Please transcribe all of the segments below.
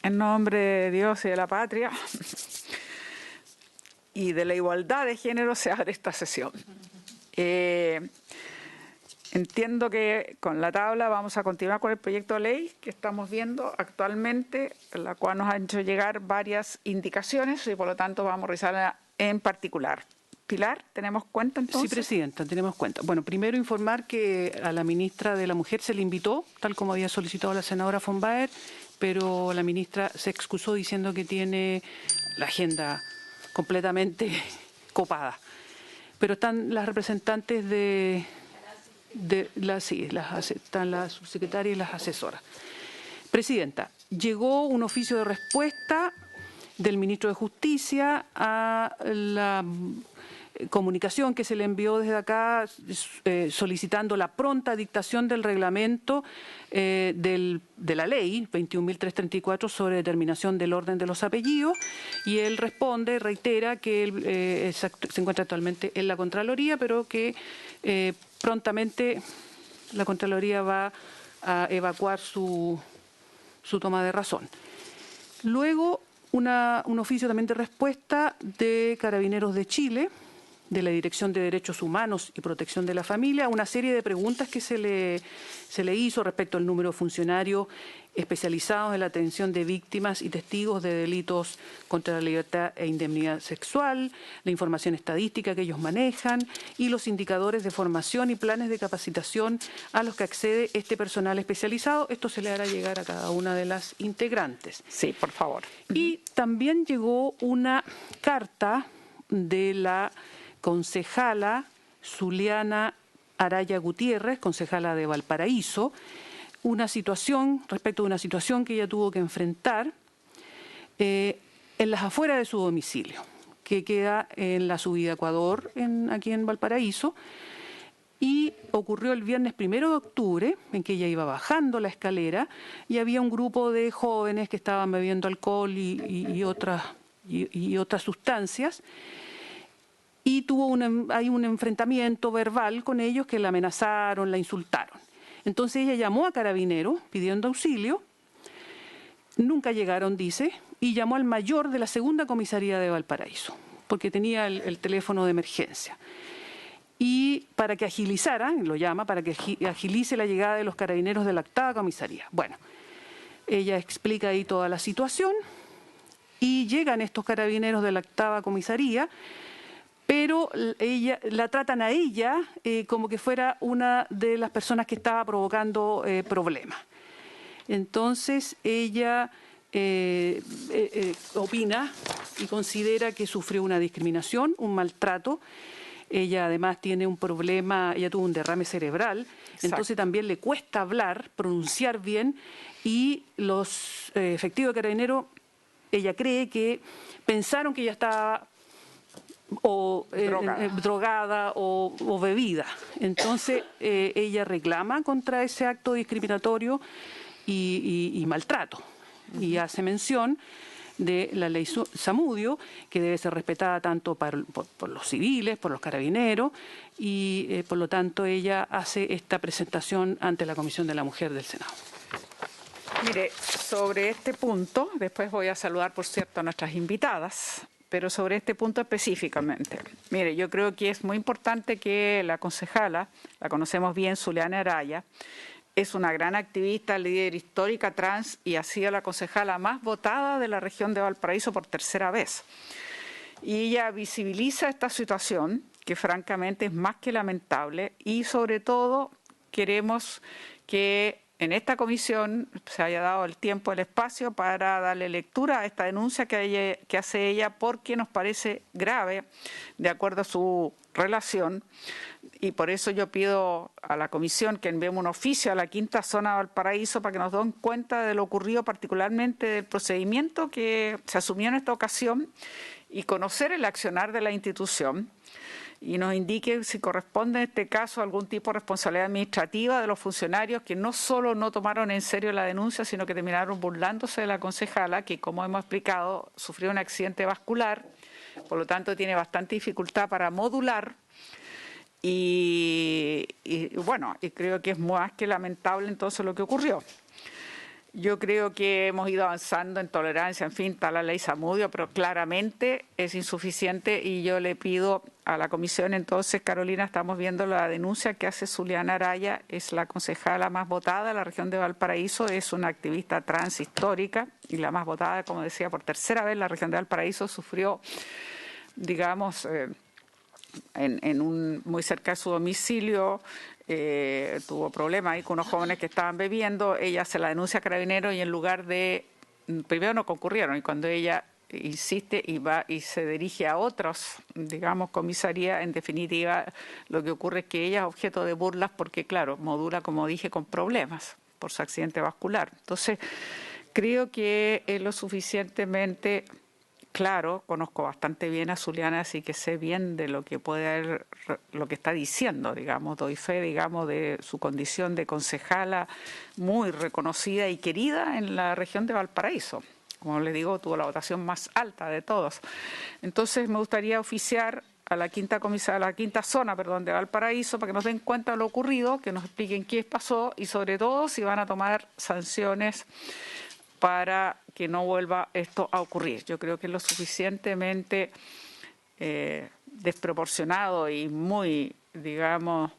En nombre de Dios y de la patria y de la igualdad de género se abre esta sesión. Entiendo que con la tabla vamos a continuar con el proyecto de ley que estamos viendo actualmente, en la cual nos han hecho llegar varias indicaciones y por lo tanto vamos a revisarla en particular. Pilar, ¿tenemos cuenta entonces? Sí, Presidenta, tenemos cuenta. Bueno, primero informar que a la ministra de la Mujer se le invitó, tal como había solicitado la senadora von Baer, pero la ministra se excusó diciendo que tiene la agenda completamente copada. Pero están las representantes están la subsecretaria y las asesoras. Presidenta, llegó un oficio de respuesta del ministro de Justicia a la comunicación que se le envió desde acá solicitando la pronta dictación del reglamento de la ley 21.334 sobre determinación del orden de los apellidos, y él responde, reitera que él se encuentra actualmente en la Contraloría, pero que prontamente la Contraloría va a evacuar su toma de razón. Luego, un oficio también de respuesta de Carabineros de Chile, de la Dirección de Derechos Humanos y Protección de la Familia, una serie de preguntas que se le hizo respecto al número de funcionarios especializados en la atención de víctimas y testigos de delitos contra la libertad e indemnidad sexual, la información estadística que ellos manejan y los indicadores de formación y planes de capacitación a los que accede este personal especializado. Esto se le hará llegar a cada una de las integrantes. Sí, por favor. Y también llegó una carta de la concejala Zuliana Araya Gutiérrez, concejala de Valparaíso, respecto de una situación que ella tuvo que enfrentar en las afueras de su domicilio, que queda en la subida Ecuador, aquí en Valparaíso, y ocurrió el viernes 1 de octubre, en que ella iba bajando la escalera y había un grupo de jóvenes que estaban bebiendo alcohol y otras sustancias, y hay un enfrentamiento verbal con ellos que la amenazaron, la insultaron. Entonces ella llamó a Carabineros pidiendo auxilio, nunca llegaron, dice, y llamó al mayor de la segunda comisaría de Valparaíso, porque tenía el teléfono de emergencia. Y para que para que agilice la llegada de los carabineros de la 8ª comisaría. Bueno, ella explica ahí toda la situación y llegan estos carabineros de la 8ª comisaría, pero la tratan a ella como que fuera una de las personas que estaba provocando problemas. Entonces ella opina y considera que sufrió una discriminación, un maltrato. Ella además tiene un problema, ella tuvo un derrame cerebral, Exacto. Entonces también le cuesta hablar, pronunciar bien, y los efectivos de Carabineros, ella cree que pensaron que ella estaba drogada o bebida. Entonces ella reclama contra ese acto discriminatorio y maltrato, y hace mención de la ley Zamudio, que debe ser respetada tanto por los civiles, por los carabineros, y por lo tanto ella hace esta presentación ante la Comisión de la Mujer del Senado. Mire, sobre este punto, después voy a saludar, por cierto, a nuestras invitadas, pero sobre este punto específicamente. Mire, yo creo que es muy importante que la concejala, la conocemos bien, Zuliana Araya, es una gran activista, líder histórica trans y ha sido la concejala más votada de la región de Valparaíso por 3ª vez. Y ella visibiliza esta situación, que francamente es más que lamentable, y sobre todo queremos que en esta comisión se haya dado el tiempo, el espacio para darle lectura a esta denuncia que hace ella, porque nos parece grave, de acuerdo a su relación, y por eso yo pido a la comisión que enviemos un oficio a la 5ª zona de Valparaíso para que nos den cuenta de lo ocurrido, particularmente del procedimiento que se asumió en esta ocasión, y conocer el accionar de la institución, y nos indique si corresponde en este caso algún tipo de responsabilidad administrativa de los funcionarios que no solo no tomaron en serio la denuncia, sino que terminaron burlándose de la concejala, que, como hemos explicado, sufrió un accidente vascular, por lo tanto tiene bastante dificultad para modular, y bueno, y creo que es más que lamentable entonces lo que ocurrió. Yo creo que hemos ido avanzando en tolerancia, en fin, está la ley Zamudio, pero claramente es insuficiente y yo le pido a la comisión, entonces, Carolina, estamos viendo la denuncia que hace Zuliana Araya, es la concejala más votada de la región de Valparaíso, es una activista trans histórica y la más votada, como decía, por tercera vez la región de Valparaíso sufrió, digamos, muy cerca de su domicilio, tuvo problemas ahí con unos jóvenes que estaban bebiendo, ella se la denuncia a Carabineros y en lugar de, primero no concurrieron y cuando ella insiste y va y se dirige a otros, digamos, comisaría, en definitiva lo que ocurre es que ella es objeto de burlas porque, claro, modula, como dije, con problemas por su accidente vascular. Entonces, creo que es lo suficientemente claro, conozco bastante bien a Zuliana, así que sé bien de lo que lo que está diciendo, digamos, doy fe, digamos, de su condición de concejala muy reconocida y querida en la región de Valparaíso. Como les digo, tuvo la votación más alta de todos. Entonces, me gustaría oficiar a la quinta zona, de Valparaíso, para que nos den cuenta de lo ocurrido, que nos expliquen qué pasó y sobre todo si van a tomar sanciones para que no vuelva esto a ocurrir. Yo creo que es lo suficientemente desproporcionado y muy, digamos,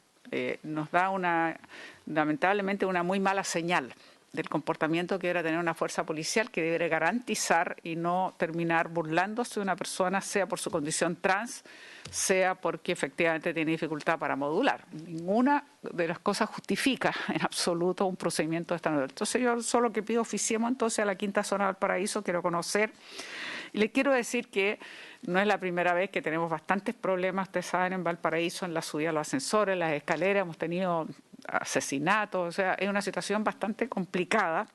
nos da lamentablemente una muy mala señal del comportamiento que debería tener una fuerza policial que debe garantizar y no terminar burlándose de una persona, sea por su condición trans, sea porque efectivamente tiene dificultad para modular. Ninguna de las cosas justifica en absoluto un procedimiento de esta manera. Entonces yo solo que pido oficiemos entonces a la quinta zona del Valparaíso, quiero conocer. Y les quiero decir que no es la primera vez que tenemos bastantes problemas, ustedes saben, en Valparaíso, en la subida a los ascensores, las escaleras, hemos tenido asesinatos, o sea, es una situación bastante complicada.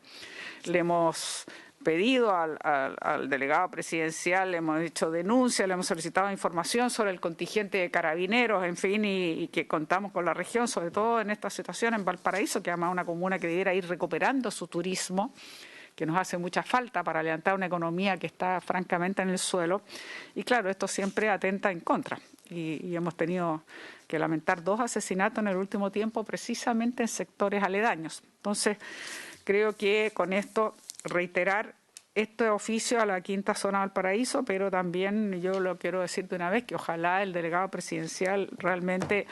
Le hemos pedido al delegado presidencial, le hemos hecho denuncias, le hemos solicitado información sobre el contingente de carabineros, en fin, y que contamos con la región, sobre todo en esta situación en Valparaíso, que además es una comuna que debiera ir recuperando su turismo, que nos hace mucha falta para levantar una economía que está francamente en el suelo. Y claro, esto siempre atenta en contra. Y hemos tenido que lamentar 2 asesinatos en el último tiempo precisamente en sectores aledaños. Entonces, creo que con esto reiterar este oficio a la quinta zona del Valparaíso, pero también yo lo quiero decir de una vez que ojalá el delegado presidencial realmente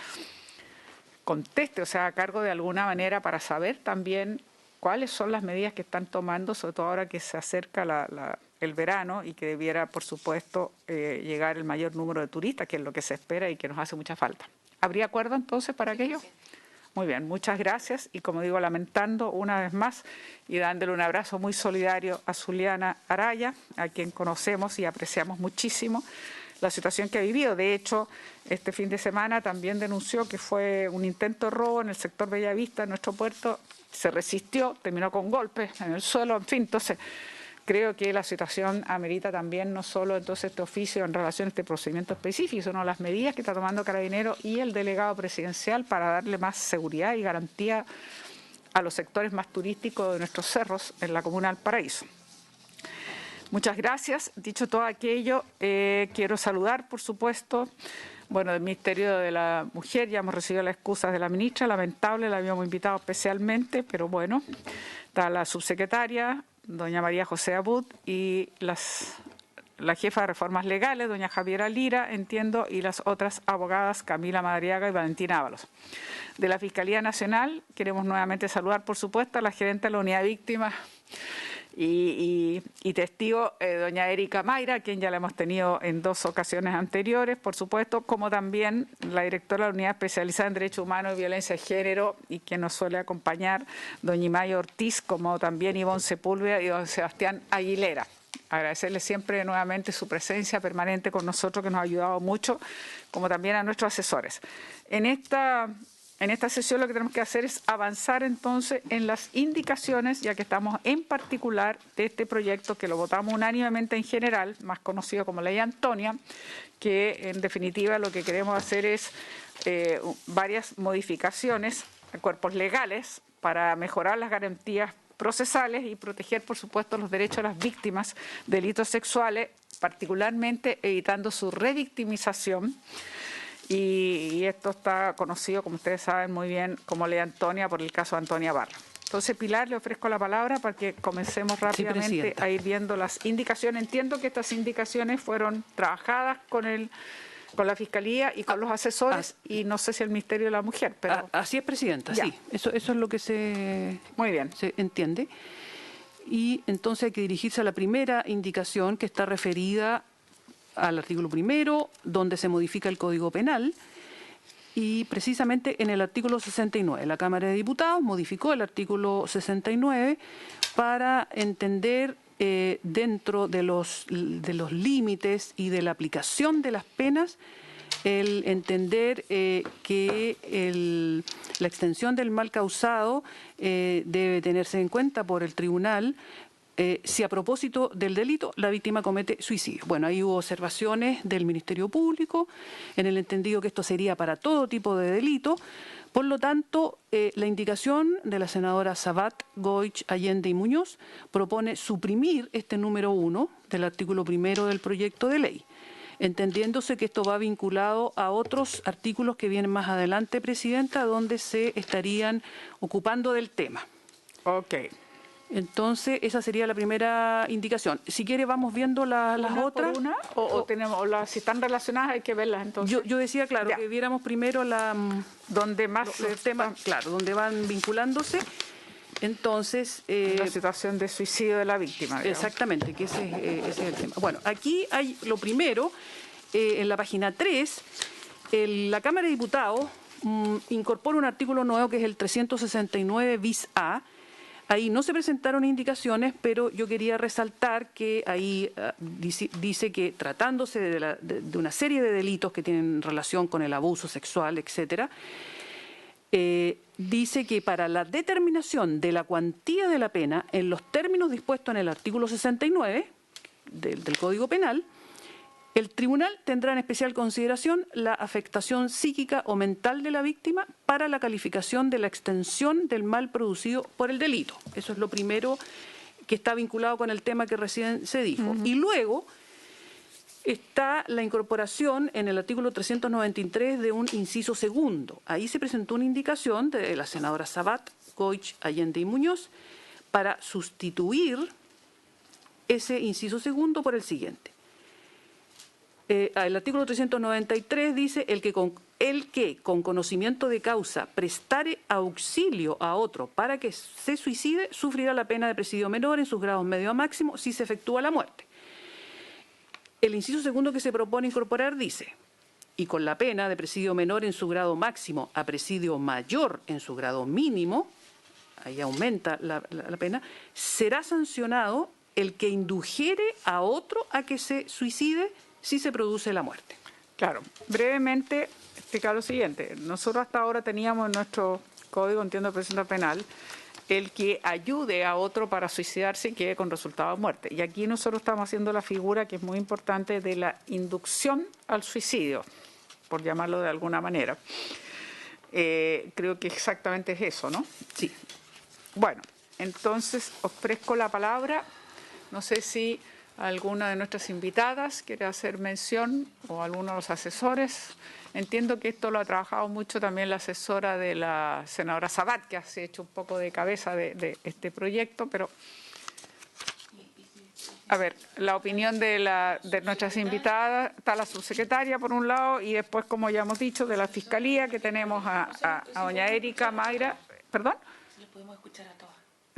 conteste, o sea, a cargo de alguna manera para saber también cuáles son las medidas que están tomando, sobre todo ahora que se acerca el verano y que debiera, por supuesto, llegar el mayor número de turistas, que es lo que se espera y que nos hace mucha falta. ¿Habría acuerdo entonces para aquello? Muy bien, muchas gracias y como digo, lamentando una vez más y dándole un abrazo muy solidario a Zuliana Araya, a quien conocemos y apreciamos muchísimo la situación que ha vivido. De hecho, este fin de semana también denunció que fue un intento de robo en el sector Bellavista, en nuestro puerto, se resistió, terminó con golpes en el suelo, en fin, entonces creo que la situación amerita también no solo entonces este oficio en relación a este procedimiento específico, sino las medidas que está tomando Carabineros y el delegado presidencial para darle más seguridad y garantía a los sectores más turísticos de nuestros cerros en la comuna del Valparaíso. Muchas gracias. Dicho todo aquello, quiero saludar, por supuesto, del Ministerio de la Mujer. Ya hemos recibido las excusas de la ministra, lamentable, la habíamos invitado especialmente, pero bueno, está la subsecretaria, doña María José Abud, y la jefa de reformas legales, doña Javiera Lira, entiendo, y las otras abogadas, Camila Madariaga y Valentina Ábalos. De la Fiscalía Nacional, queremos nuevamente saludar, por supuesto, a la gerente de la unidad de víctimas y testigo, doña Erika Mayra, a quien ya la hemos tenido en 2 ocasiones anteriores, por supuesto, como también la directora de la Unidad Especializada en Derechos Humanos y Violencia de Género, y quien nos suele acompañar, doña Imaya Ortiz, como también Ivonne Sepúlveda y don Sebastián Aguilera. Agradecerle siempre nuevamente su presencia permanente con nosotros, que nos ha ayudado mucho, como también a nuestros asesores. En esta sesión lo que tenemos que hacer es avanzar entonces en las indicaciones, ya que estamos en particular de este proyecto que lo votamos unánimemente en general, más conocido como Ley Antonia, que en definitiva lo que queremos hacer es varias modificaciones a cuerpos legales para mejorar las garantías procesales y proteger, por supuesto, los derechos de las víctimas de delitos sexuales, particularmente evitando su revictimización. Y esto está conocido, como ustedes saben muy bien, como Ley Antonia por el caso de Antonia Barra. Entonces, Pilar, le ofrezco la palabra para que comencemos rápidamente Presidenta. a ir viendo las indicaciones. Entiendo que estas indicaciones fueron trabajadas con la Fiscalía y con los asesores y no sé si el Ministerio de la Mujer, pero Así es, Presidenta, Ya. sí. Eso es lo que se muy bien. entiende. Y entonces hay que dirigirse a la primera indicación, que está referida al artículo 1, donde se modifica el Código Penal. Y precisamente en el artículo 69, la Cámara de Diputados modificó el artículo 69 para entender dentro de los límites y de la aplicación de las penas, el entender que la extensión del mal causado debe tenerse en cuenta por el tribunal si a propósito del delito la víctima comete suicidio. Bueno, ahí hubo observaciones del Ministerio Público en el entendido que esto sería para todo tipo de delito. Por lo tanto, la indicación de la senadora Sabat, Goich, Allende y Muñoz propone suprimir este número 1 del artículo 1 del proyecto de ley, entendiéndose que esto va vinculado a otros artículos que vienen más adelante, Presidenta, donde se estarían ocupando del tema. Ok. Entonces, esa sería la primera indicación. Si quiere, vamos viendo las ¿Una otras. por una? Si están relacionadas hay que verlas entonces. Yo decía, claro, Ya. que viéramos primero Donde más los temas, claro, donde van vinculándose. Entonces, la situación de suicidio de la víctima. Digamos. exactamente, que ese es el tema. Bueno, aquí hay lo primero, en la página 3, la Cámara de Diputados incorpora un artículo nuevo que es el 369 bis A. Ahí no se presentaron indicaciones, pero yo quería resaltar que ahí dice que tratándose de una serie de delitos que tienen relación con el abuso sexual, etcétera, dice que para la determinación de la cuantía de la pena en los términos dispuestos en el artículo 69 del Código Penal, el tribunal tendrá en especial consideración la afectación psíquica o mental de la víctima para la calificación de la extensión del mal producido por el delito. Eso es lo primero que está vinculado con el tema que recién se dijo. Y luego está la incorporación en el artículo 393 de un inciso segundo. Ahí se presentó una indicación de la senadora Sabat, Goich, Allende y Muñoz para sustituir ese inciso segundo por el siguiente. El artículo 393 dice el que con conocimiento de causa prestare auxilio a otro para que se suicide sufrirá la pena de presidio menor en sus grados medio a máximo si se efectúa la muerte. El inciso segundo que se propone incorporar dice: y con la pena de presidio menor en su grado máximo a presidio mayor en su grado mínimo, ahí aumenta la pena, será sancionado el que indujere a otro a que se suicide si se produce la muerte. Claro, brevemente explicar lo siguiente. Nosotros hasta ahora teníamos en nuestro Código, entiendo, de procedimiento penal, el que ayude a otro para suicidarse y quede con resultado de muerte. Y aquí nosotros estamos haciendo la figura que es muy importante de la inducción al suicidio, por llamarlo de alguna manera. Creo que exactamente es eso, ¿no? Sí. Bueno, entonces ofrezco la palabra. No sé si alguna de nuestras invitadas quiere hacer mención o alguno de los asesores. Entiendo que esto lo ha trabajado mucho también la asesora de la senadora Sabat, que ha hecho un poco de cabeza de este proyecto, pero a ver, la opinión de nuestras invitadas, está la subsecretaria por un lado y después, como ya hemos dicho, de la Fiscalía, que tenemos a doña Erika, Mayra, ¿perdón? Le podemos escuchar a todas.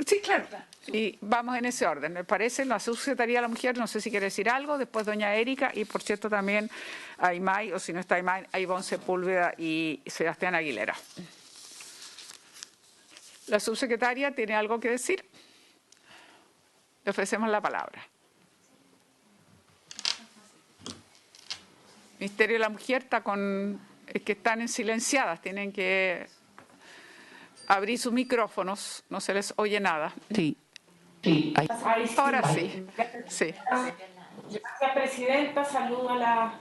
Sí, claro. Y vamos en ese orden. Me parece, la Subsecretaría de la Mujer, no sé si quiere decir algo, después doña Erika y, por cierto, también a Imay, o si no está Imay, a Ivonne Sepúlveda y Sebastián Aguilera. ¿La Subsecretaria tiene algo que decir? Le ofrecemos la palabra. Ministerio de la Mujer está es que están silenciadas, tienen que abrir sus micrófonos, no se les oye nada. Sí. Ahora sí. Sí. Gracias, Presidenta. Saludo a las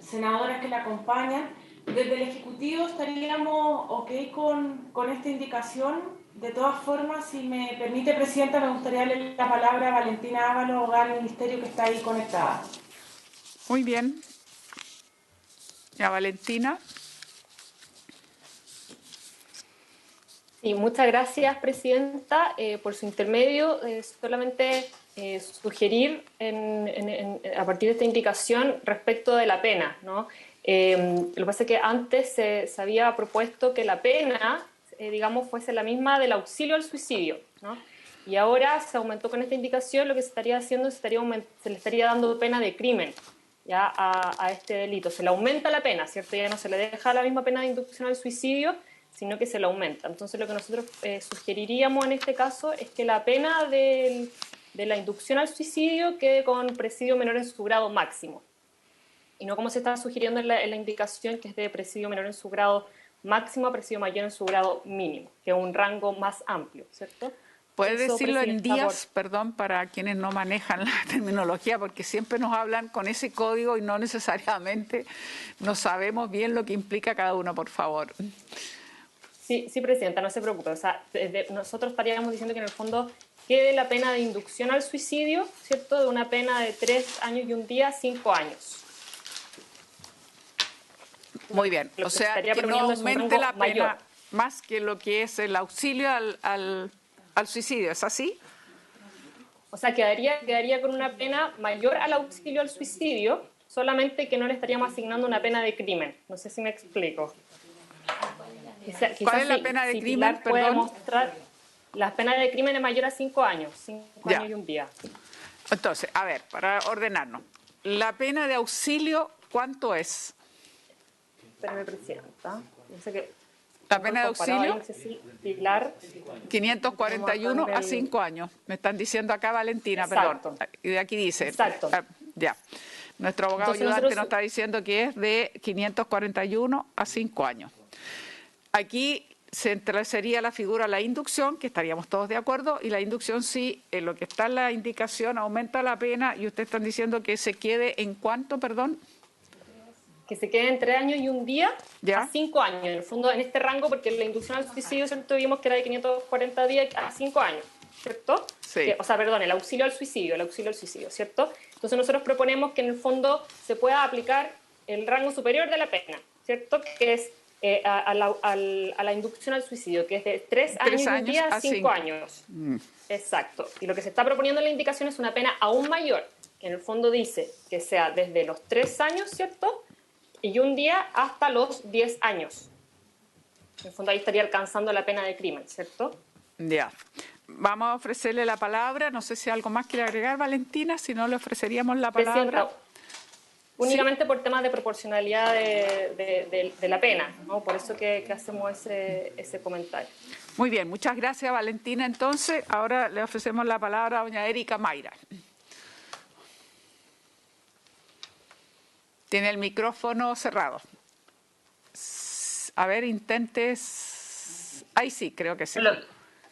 senadoras que la acompañan. Desde el Ejecutivo estaríamos ok con esta indicación. De todas formas, si me permite, Presidenta, me gustaría darle la palabra a Valentina Ábalos, abogada del Ministerio, que está ahí conectada. Muy bien. Ya, Valentina. Sí, muchas gracias, Presidenta. Por su intermedio, solamente sugerir a partir de esta indicación respecto de la pena, ¿no? Lo que pasa es que antes se había propuesto que la pena, digamos, fuese la misma del auxilio al suicidio, ¿no? Y ahora se aumentó con esta indicación, lo que se estaría haciendo, se le estaría dando pena de crimen ya a este delito. Se le aumenta la pena, ¿cierto? Ya no se le deja la misma pena de inducción al suicidio, sino que se le aumenta. Entonces lo que nosotros sugeriríamos en este caso es que la pena de la inducción al suicidio quede con presidio menor en su grado máximo. Y no como se está sugiriendo en la indicación, que es de presidio menor en su grado máximo a presidio mayor en su grado mínimo, que es un rango más amplio, ¿cierto? ¿Puedes Eso, decirlo en Presidenta, días, perdón, para quienes no manejan la terminología, porque siempre nos hablan con ese código y no necesariamente no sabemos bien lo que implica cada uno, por favor? Sí, sí, Presidenta, no se preocupe. O sea, nosotros estaríamos diciendo que en el fondo quede la pena de inducción al suicidio, ¿cierto? De una pena de 3 años y un día a 5 años. Muy bien, o sea, que no aumente la pena mayor. más que lo que es el auxilio al suicidio, ¿es así? O sea, quedaría con una pena mayor al auxilio al suicidio, solamente que no le estaríamos asignando una pena de crimen. No sé si me explico. ¿Cuál es la pena de crimen? Puede Perdón. mostrar la pena de crimen es mayor a 5 años, 5 años y un día. Entonces, a ver, para ordenarnos, la pena de auxilio, ¿cuánto es? Espérame, Presidenta. Yo sé que La pena de auxilio, no sé si Pilar, 541 a 5 años. Me están diciendo acá Valentina, Exacto. perdón. Y de aquí dice. Exacto. Ya. Nuestro abogado Entonces ayudante nosotros- nos está diciendo que es de 541 a 5 años. Aquí se establecería la figura la inducción, que estaríamos todos de acuerdo, y la inducción sí, en lo que está en la indicación, aumenta la pena, y ustedes están diciendo que se quede en cuánto, perdón. que se quede en 3 años y un día ¿Ya? a 5 años. En el fondo, en este rango, porque la inducción al suicidio, ¿cierto? Vimos que era de 540 días a 5 años, ¿cierto? Sí. O sea, perdón, el auxilio al suicidio, ¿cierto? Entonces nosotros proponemos que en el fondo se pueda aplicar el rango superior de la pena, ¿cierto? Que es a la inducción al suicidio, que es de 3 años y un día a 5 años. Exacto. Y lo que se está proponiendo en la indicación es una pena aún mayor, que en el fondo dice que sea desde los 3 años, ¿cierto? Y un día hasta los 10 años. En el fondo ahí estaría alcanzando la pena de crimen, ¿cierto? Ya. Vamos a ofrecerle la palabra. No sé si algo más quiere agregar, Valentina. Si no, le ofreceríamos la palabra. Presidenta, únicamente por temas de proporcionalidad de la pena, ¿no? Por eso que hacemos ese comentario. Muy bien, muchas gracias, Valentina. Entonces, ahora le ofrecemos la palabra a doña Erika Mayra. Tiene el micrófono cerrado. A ver, intentes. Ahí sí, creo que sí.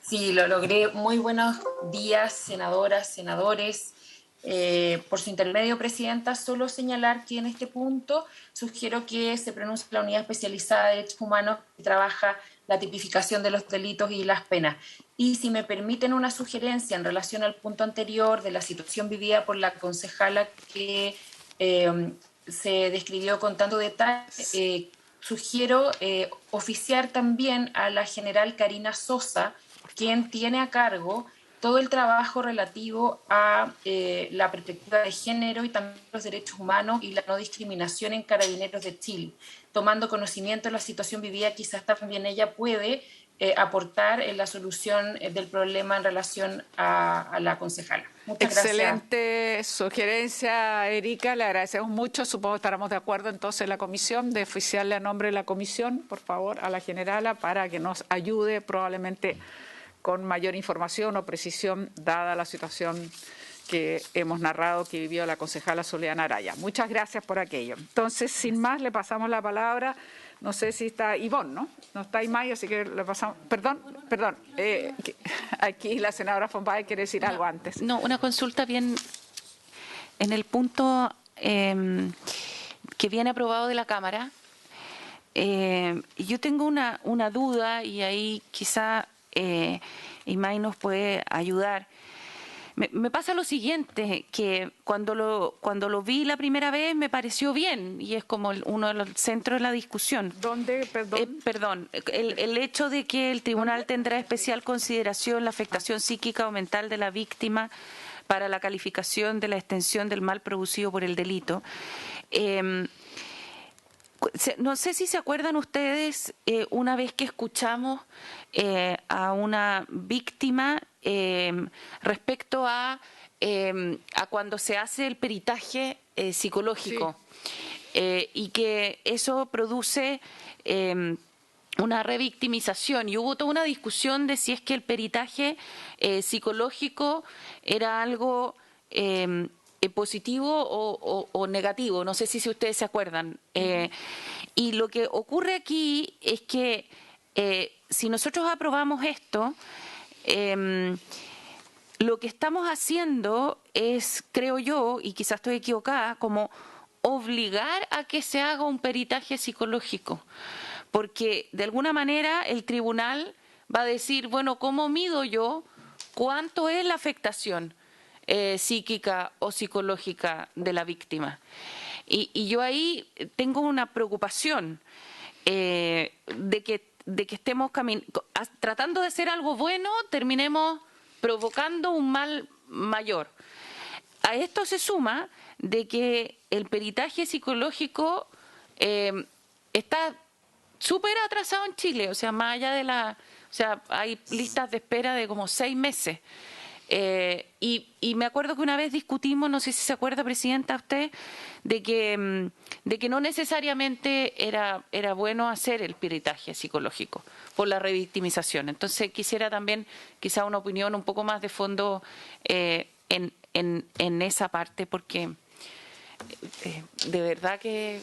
Sí, lo logré. Muy buenos días, senadoras, senadores. Por su intermedio, Presidenta, solo señalar que en este punto sugiero que se pronuncie la Unidad Especializada de Derechos Humanos que trabaja la tipificación de los delitos y las penas. Y si me permiten una sugerencia en relación al punto anterior de la situación vivida por la concejala que se describió con tanto detalle, sugiero oficiar también a la general Karina Sosa, quien tiene a cargo todo el trabajo relativo a la perspectiva de género y también los derechos humanos y la no discriminación en Carabineros de Chile. Tomando conocimiento de la situación vivida, quizás también ella puede aportar en la solución del problema en relación a la concejala. Muchas Excelente gracias. sugerencia, Erika. Le agradecemos mucho. Supongo que estaremos de acuerdo entonces en la comisión de oficiarle a nombre de la comisión, por favor, a la generala para que nos ayude probablemente con mayor información o precisión dada la situación que hemos narrado que vivió la concejala Soledad Araya. Muchas gracias por aquello. Entonces, sin más, le pasamos la palabra. No sé si está Ivonne, ¿no? No está Imay, así que le pasamos. Perdón. Aquí la senadora Fombay quiere decir algo antes. No, una consulta bien en el punto que viene aprobado de la Cámara. Yo tengo una duda y ahí quizá Imay nos puede ayudar. Me pasa lo siguiente, que cuando lo vi la primera vez me pareció bien, y es como uno de los centros de la discusión. ¿Dónde? Perdón. Perdón, el hecho de que el tribunal tendrá especial consideración la afectación psíquica o mental de la víctima para la calificación de la extensión del mal producido por el delito. No sé si se acuerdan ustedes, una vez que escuchamos a una víctima respecto a cuando se hace el peritaje psicológico, y que eso produce una revictimización, y hubo toda una discusión de si es que el peritaje psicológico era algo positivo o negativo. No sé si ustedes se acuerdan. Y lo que ocurre aquí es que si nosotros aprobamos esto, lo que estamos haciendo es, creo yo, y quizás estoy equivocada, como obligar a que se haga un peritaje psicológico, porque de alguna manera el tribunal va a decir, bueno, ¿cómo mido yo cuánto es la afectación psíquica o psicológica de la víctima? Y yo ahí tengo una preocupación de que estemos tratando de hacer algo bueno, terminemos provocando un mal mayor. A esto se suma de que el peritaje psicológico está súper atrasado en Chile, o sea, más allá de o sea, hay listas de espera de como 6 meses. Y me acuerdo que una vez discutimos, no sé si se acuerda, Presidenta, usted, de que no necesariamente era bueno hacer el peritaje psicológico por la revictimización. Entonces quisiera también quizá una opinión un poco más de fondo en esa parte, porque de verdad que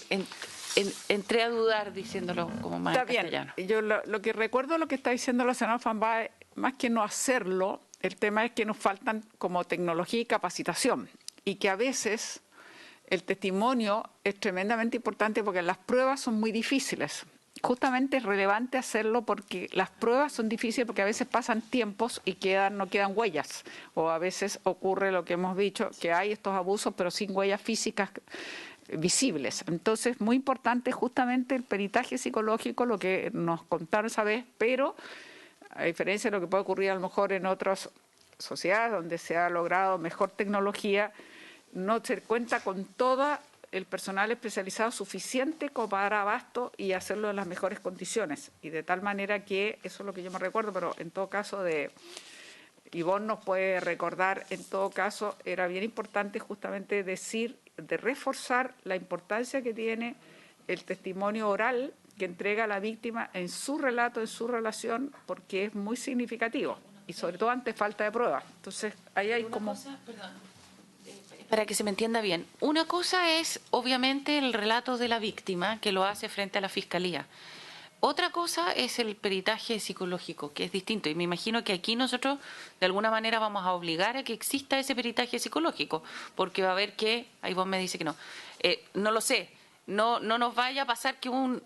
entré a dudar diciéndolo como más en castellano. Yo lo que recuerdo, lo que está diciendo la senadora Fambae, más que no hacerlo, el tema es que nos faltan como tecnología y capacitación, y que a veces el testimonio es tremendamente importante porque las pruebas son muy difíciles. Justamente es relevante hacerlo porque las pruebas son difíciles, porque a veces pasan tiempos y no quedan huellas, o a veces ocurre lo que hemos dicho, que hay estos abusos pero sin huellas físicas visibles. Entonces, muy importante justamente el peritaje psicológico, lo que nos contaron esa vez, pero a diferencia de lo que puede ocurrir a lo mejor en otras sociedades donde se ha logrado mejor tecnología, no se cuenta con todo el personal especializado suficiente como para dar abasto y hacerlo en las mejores condiciones. Y de tal manera que, eso es lo que yo me recuerdo, pero en todo caso Ivonne nos puede recordar, en todo caso era bien importante justamente decir, de reforzar la importancia que tiene el testimonio oral que entrega a la víctima en su relato, en su relación, porque es muy significativo y sobre todo ante falta de pruebas. Entonces, ahí hay como... Para que se me entienda bien, una cosa es obviamente el relato de la víctima que lo hace frente a la Fiscalía. Otra cosa es el peritaje psicológico, que es distinto. Y me imagino que aquí nosotros de alguna manera vamos a obligar a que exista ese peritaje psicológico, porque va a haber que, ahí vos me dice que no, no lo sé, no nos vaya a pasar que un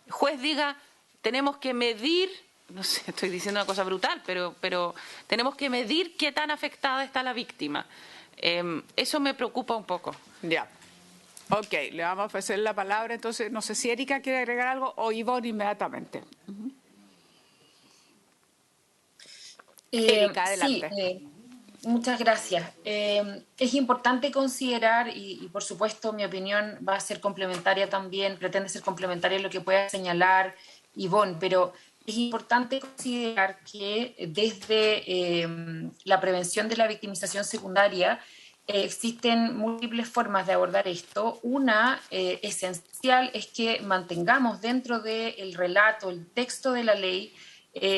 juez diga, tenemos que medir, no sé, estoy diciendo una cosa brutal, pero tenemos que medir qué tan afectada está la víctima. Eso me preocupa un poco. Ya. Ok, le vamos a ofrecer la palabra. Entonces, no sé si Erika quiere agregar algo o Ivonne inmediatamente. Erika, adelante. Sí, muchas gracias. Es importante considerar, y por supuesto mi opinión va a ser complementaria también, pretende ser complementaria a lo que pueda señalar Ivonne, pero es importante considerar que desde la prevención de la victimización secundaria existen múltiples formas de abordar esto. Una esencial es que mantengamos dentro del relato, el texto de la ley,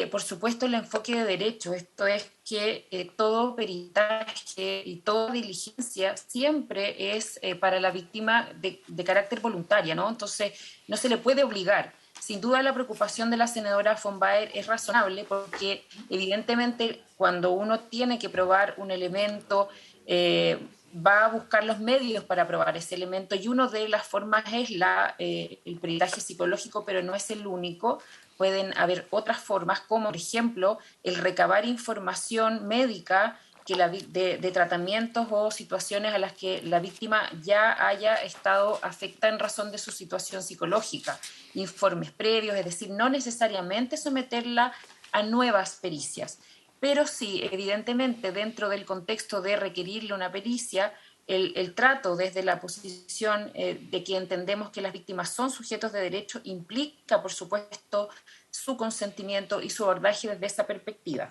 por supuesto, el enfoque de derecho. Esto es que todo peritaje y toda diligencia siempre es para la víctima de carácter voluntaria, ¿no? Entonces, no se le puede obligar. Sin duda, la preocupación de la senadora von Baer es razonable porque, evidentemente, cuando uno tiene que probar un elemento, va a buscar los medios para probar ese elemento, y una de las formas es el peritaje psicológico, pero no es el único. pueden haber otras formas, como por ejemplo el recabar información médica de tratamientos o situaciones a las que la víctima ya haya estado afectada en razón de su situación psicológica, informes previos, es decir, no necesariamente someterla a nuevas pericias, pero sí, evidentemente, dentro del contexto de requerirle una pericia, el trato desde la posición de que entendemos que las víctimas son sujetos de derecho implica, por supuesto, su consentimiento y su abordaje desde esa perspectiva.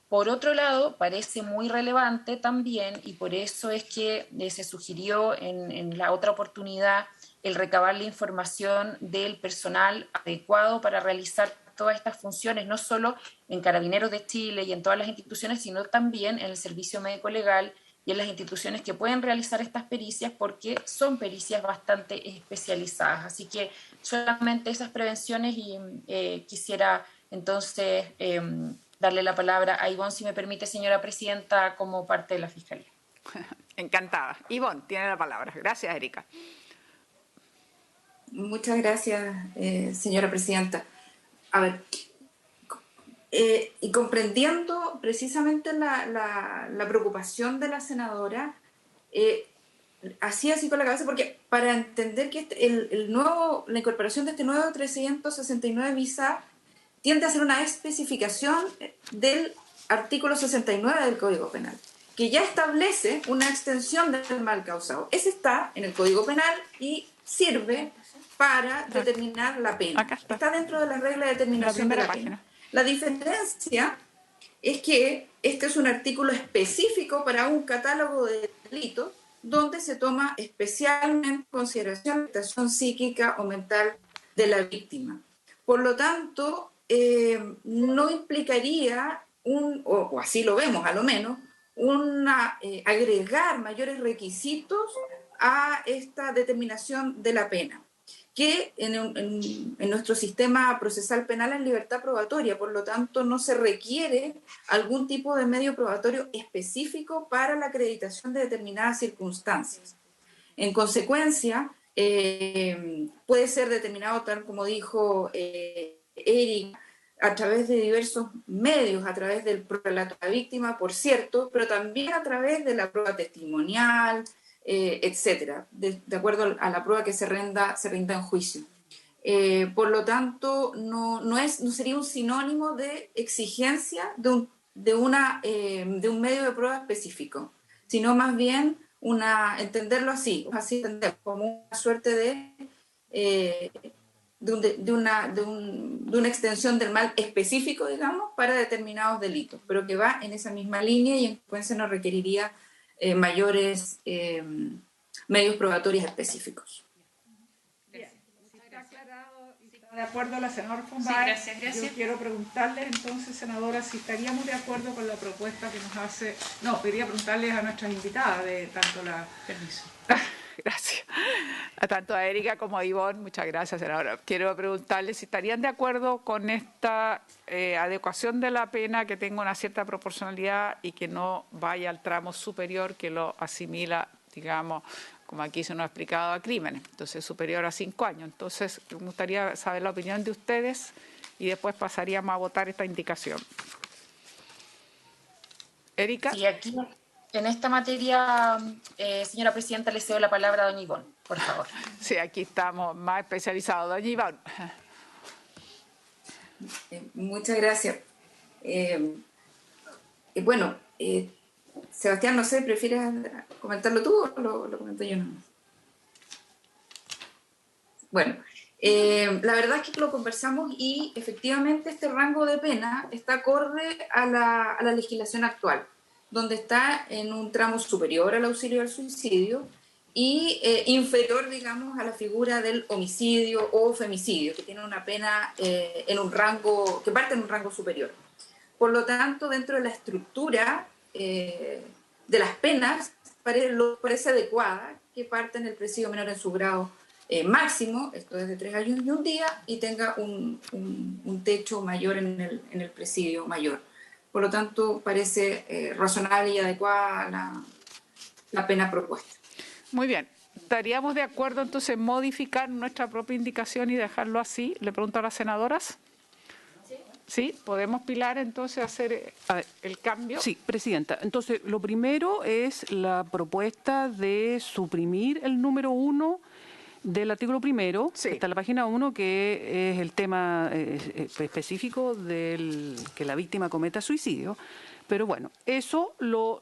Por otro lado, parece muy relevante también, y por eso es que se sugirió en la otra oportunidad el recabar la información del personal adecuado para realizar todas estas funciones, no solo en Carabineros de Chile y en todas las instituciones, sino también en el servicio médico legal y en las instituciones que pueden realizar estas pericias, porque son pericias bastante especializadas. Así que solamente esas prevenciones, y quisiera entonces darle la palabra a Ivonne, si me permite, señora presidenta, como parte de la Fiscalía. Encantada. Ivonne, tiene la palabra. Gracias, Erika. Muchas gracias, señora presidenta. A ver, y comprendiendo precisamente la preocupación de la senadora, así con la cabeza, porque para entender que la incorporación de este nuevo 369 visa tiende a ser una especificación del artículo 69 del Código Penal, que ya establece una extensión del mal causado. Ese está en el Código Penal y sirve para determinar la pena. Está dentro de las reglas de determinación de la pena. La diferencia es que este es un artículo específico para un catálogo de delitos donde se toma especialmente en consideración la afectación psíquica o mental de la víctima. Por lo tanto, no implicaría, o así lo vemos a lo menos, agregar mayores requisitos a esta determinación de la pena, que en nuestro sistema procesal penal es libertad probatoria, por lo tanto no se requiere algún tipo de medio probatorio específico para la acreditación de determinadas circunstancias. En consecuencia, puede ser determinado, tal como dijo Eric, a través de diversos medios, a través del relato de la víctima, por cierto, pero también a través de la prueba testimonial, etcétera, de acuerdo a la prueba que se rinda en juicio. Por lo tanto, no sería un sinónimo de exigencia de un medio de prueba específico, sino más bien entenderlo así entender como una suerte de una extensión del mal específico, digamos, para determinados delitos, pero que va en esa misma línea y en consecuencia no requeriría mayores medios probatorios específicos. Está aclarado y está de acuerdo la senadora Fombay. Sí, gracias. Yo quiero preguntarles entonces, senadora, si estaríamos de acuerdo con la propuesta que nos hace... No, quería preguntarles a nuestras invitadas de tanto la... Permiso. Gracias. Tanto a Erika como a Ivonne, muchas gracias, senadora. Quiero preguntarles si estarían de acuerdo con esta adecuación de la pena, que tenga una cierta proporcionalidad y que no vaya al tramo superior que lo asimila, digamos, como aquí se nos ha explicado, a crímenes, entonces superior a 5 años. Entonces, me gustaría saber la opinión de ustedes y después pasaríamos a votar esta indicación. Erika. Sí, aquí en esta materia, señora presidenta, le cedo la palabra a doña Ivonne, por favor. Sí, aquí estamos más especializados. Doña Ivonne. Muchas gracias. Bueno, Sebastián, no sé, ¿prefieres comentarlo tú o lo comento yo? Bueno, la verdad es que lo conversamos y efectivamente este rango de pena está acorde a la legislación actual, donde está en un tramo superior al auxilio al suicidio y inferior, digamos, a la figura del homicidio o femicidio, que tiene una pena que parte en un rango superior. Por lo tanto, dentro de la estructura de las penas, parece adecuada que parte en el presidio menor en su grado máximo, esto es de 3 años y 1 día, y tenga un techo mayor en el presidio mayor. Por lo tanto, parece razonable y adecuada la pena propuesta. Muy bien. ¿Estaríamos de acuerdo entonces en modificar nuestra propia indicación y dejarlo así? Le pregunto a las senadoras. ¿Sí? ¿Podemos, Pilar, entonces hacer el cambio? Sí, Presidenta. Entonces, lo primero es la propuesta de suprimir el número 1 del artículo primero, Sí. que está en la página 1, que es el tema específico del que la víctima cometa suicidio. Pero bueno, eso lo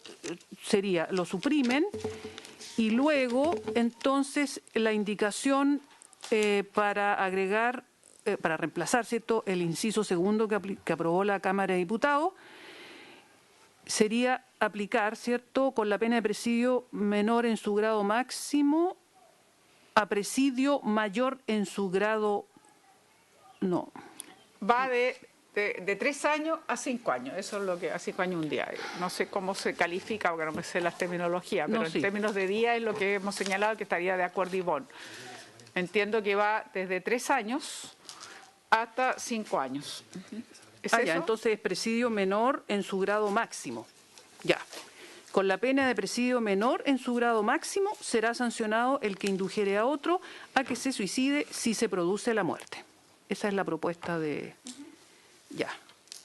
suprimen y luego, entonces, la indicación para agregar, para reemplazar, ¿cierto?, el inciso segundo que aprobó la Cámara de Diputados, sería aplicar, ¿cierto?, con la pena de presidio menor en su grado máximo a presidio mayor en su grado... No. Va de 3 años a 5 años, eso es lo que a 5 años un día. No sé cómo se califica, porque no me sé las terminologías, pero No, sí. en términos de día es lo que hemos señalado, que estaría de acuerdo Ivonne. Entiendo que va desde 3 años hasta 5 años. ¿Es Ya, eso? entonces es presidio menor en su grado máximo. Ya. Con la pena de presidio menor en su grado máximo será sancionado el que indujere a otro a que se suicide si se produce la muerte. Esa es la propuesta de... Ya.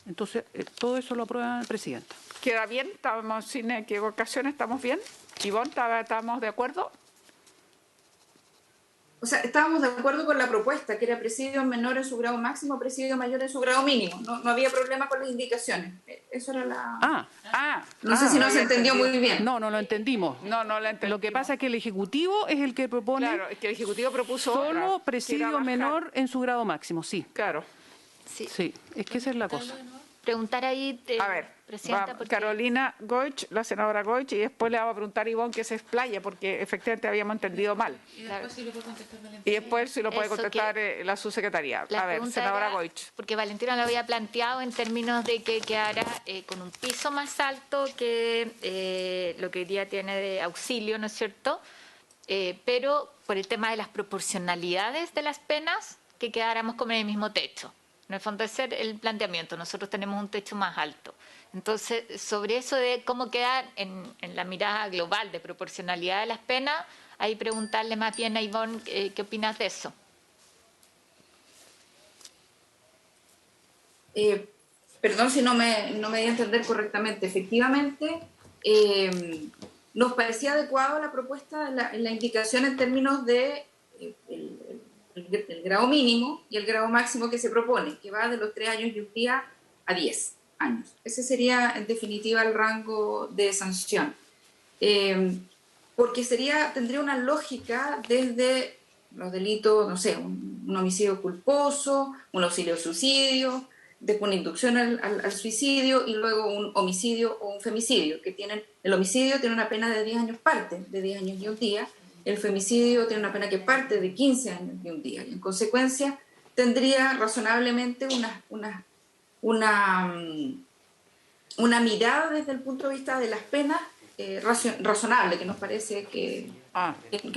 Entonces, todo eso lo aprueba el presidente. ¿Queda bien? ¿Estamos sin equivocaciones? ¿Estamos bien? Ivonne, ¿estamos de acuerdo? O sea, estábamos de acuerdo con la propuesta, que era presidio menor en su grado máximo, presidio mayor en su grado mínimo. No había problema con las indicaciones. Eso era la... No sé si no se entendió muy bien. No lo entendimos. No la entendí. Lo que pasa es que el Ejecutivo es el que propone Claro, es que el Ejecutivo propuso solo otra, que presidio era bajar. menor en su grado máximo, sí. Claro. Sí. Sí, es que esa es la cosa. Preguntar ahí, A ver, Presidenta, va porque Carolina Goich, la senadora Goich, y después le va a preguntar a Ivonne que se explaye, porque efectivamente habíamos entendido mal. claro, Y después si lo puede Eso, contestar la subsecretaría. la A ver, pregunta senadora era, Goich. porque Valentina lo había planteado en términos de que quedara con un piso más alto que lo que hoy día tiene de auxilio, ¿no es cierto? Pero por el tema de las proporcionalidades de las penas, que quedáramos con el mismo techo. En el fondo ese es el planteamiento, nosotros tenemos un techo más alto. Entonces, sobre eso de cómo quedar en la mirada global de proporcionalidad de las penas, ahí preguntarle más bien a Ivonne qué opinas de eso. Perdón si no me di a entender correctamente. Efectivamente, nos parecía adecuado la propuesta, la indicación en términos de el grado mínimo y el grado máximo que se propone, que va de los 3 años y un día a 10 años. Ese sería, en definitiva, el rango de sanción. Porque tendría una lógica desde los delitos, no sé, un homicidio culposo, un auxilio suicidio, después una inducción al suicidio y luego un homicidio o un femicidio, que el homicidio tiene una pena de 10 años parte, de 10 años y un día. El femicidio tiene una pena que parte de 15 años y un día. Y en consecuencia, tendría razonablemente una mirada desde el punto de vista de las penas razonable, que nos parece que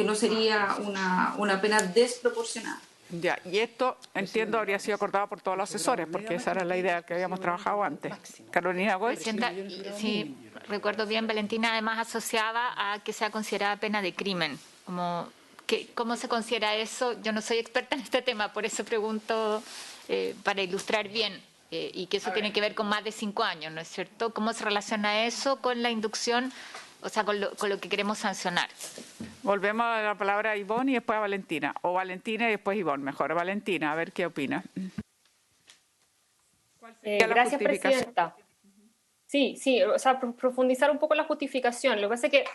no sería una pena desproporcionada. Ya, y esto, entiendo, habría sido acordado por todos los asesores, porque esa era la idea que habíamos trabajado antes. Carolina Goich. Presidenta, si recuerdo bien, Valentina además asociaba a que sea considerada pena de crimen. ¿Cómo se considera eso? Yo no soy experta en este tema, por eso pregunto para ilustrar bien, y que eso tiene que ver con más de 5 años, ¿no es cierto? ¿Cómo se relaciona eso con la inducción, o sea, con lo que queremos sancionar? Volvemos a la palabra a Ivonne y después a Valentina. O Valentina y después Ivonne, mejor. Valentina, a ver qué opina. Gracias, Presidenta. Sí, o sea, profundizar un poco la justificación. Lo que pasa es que,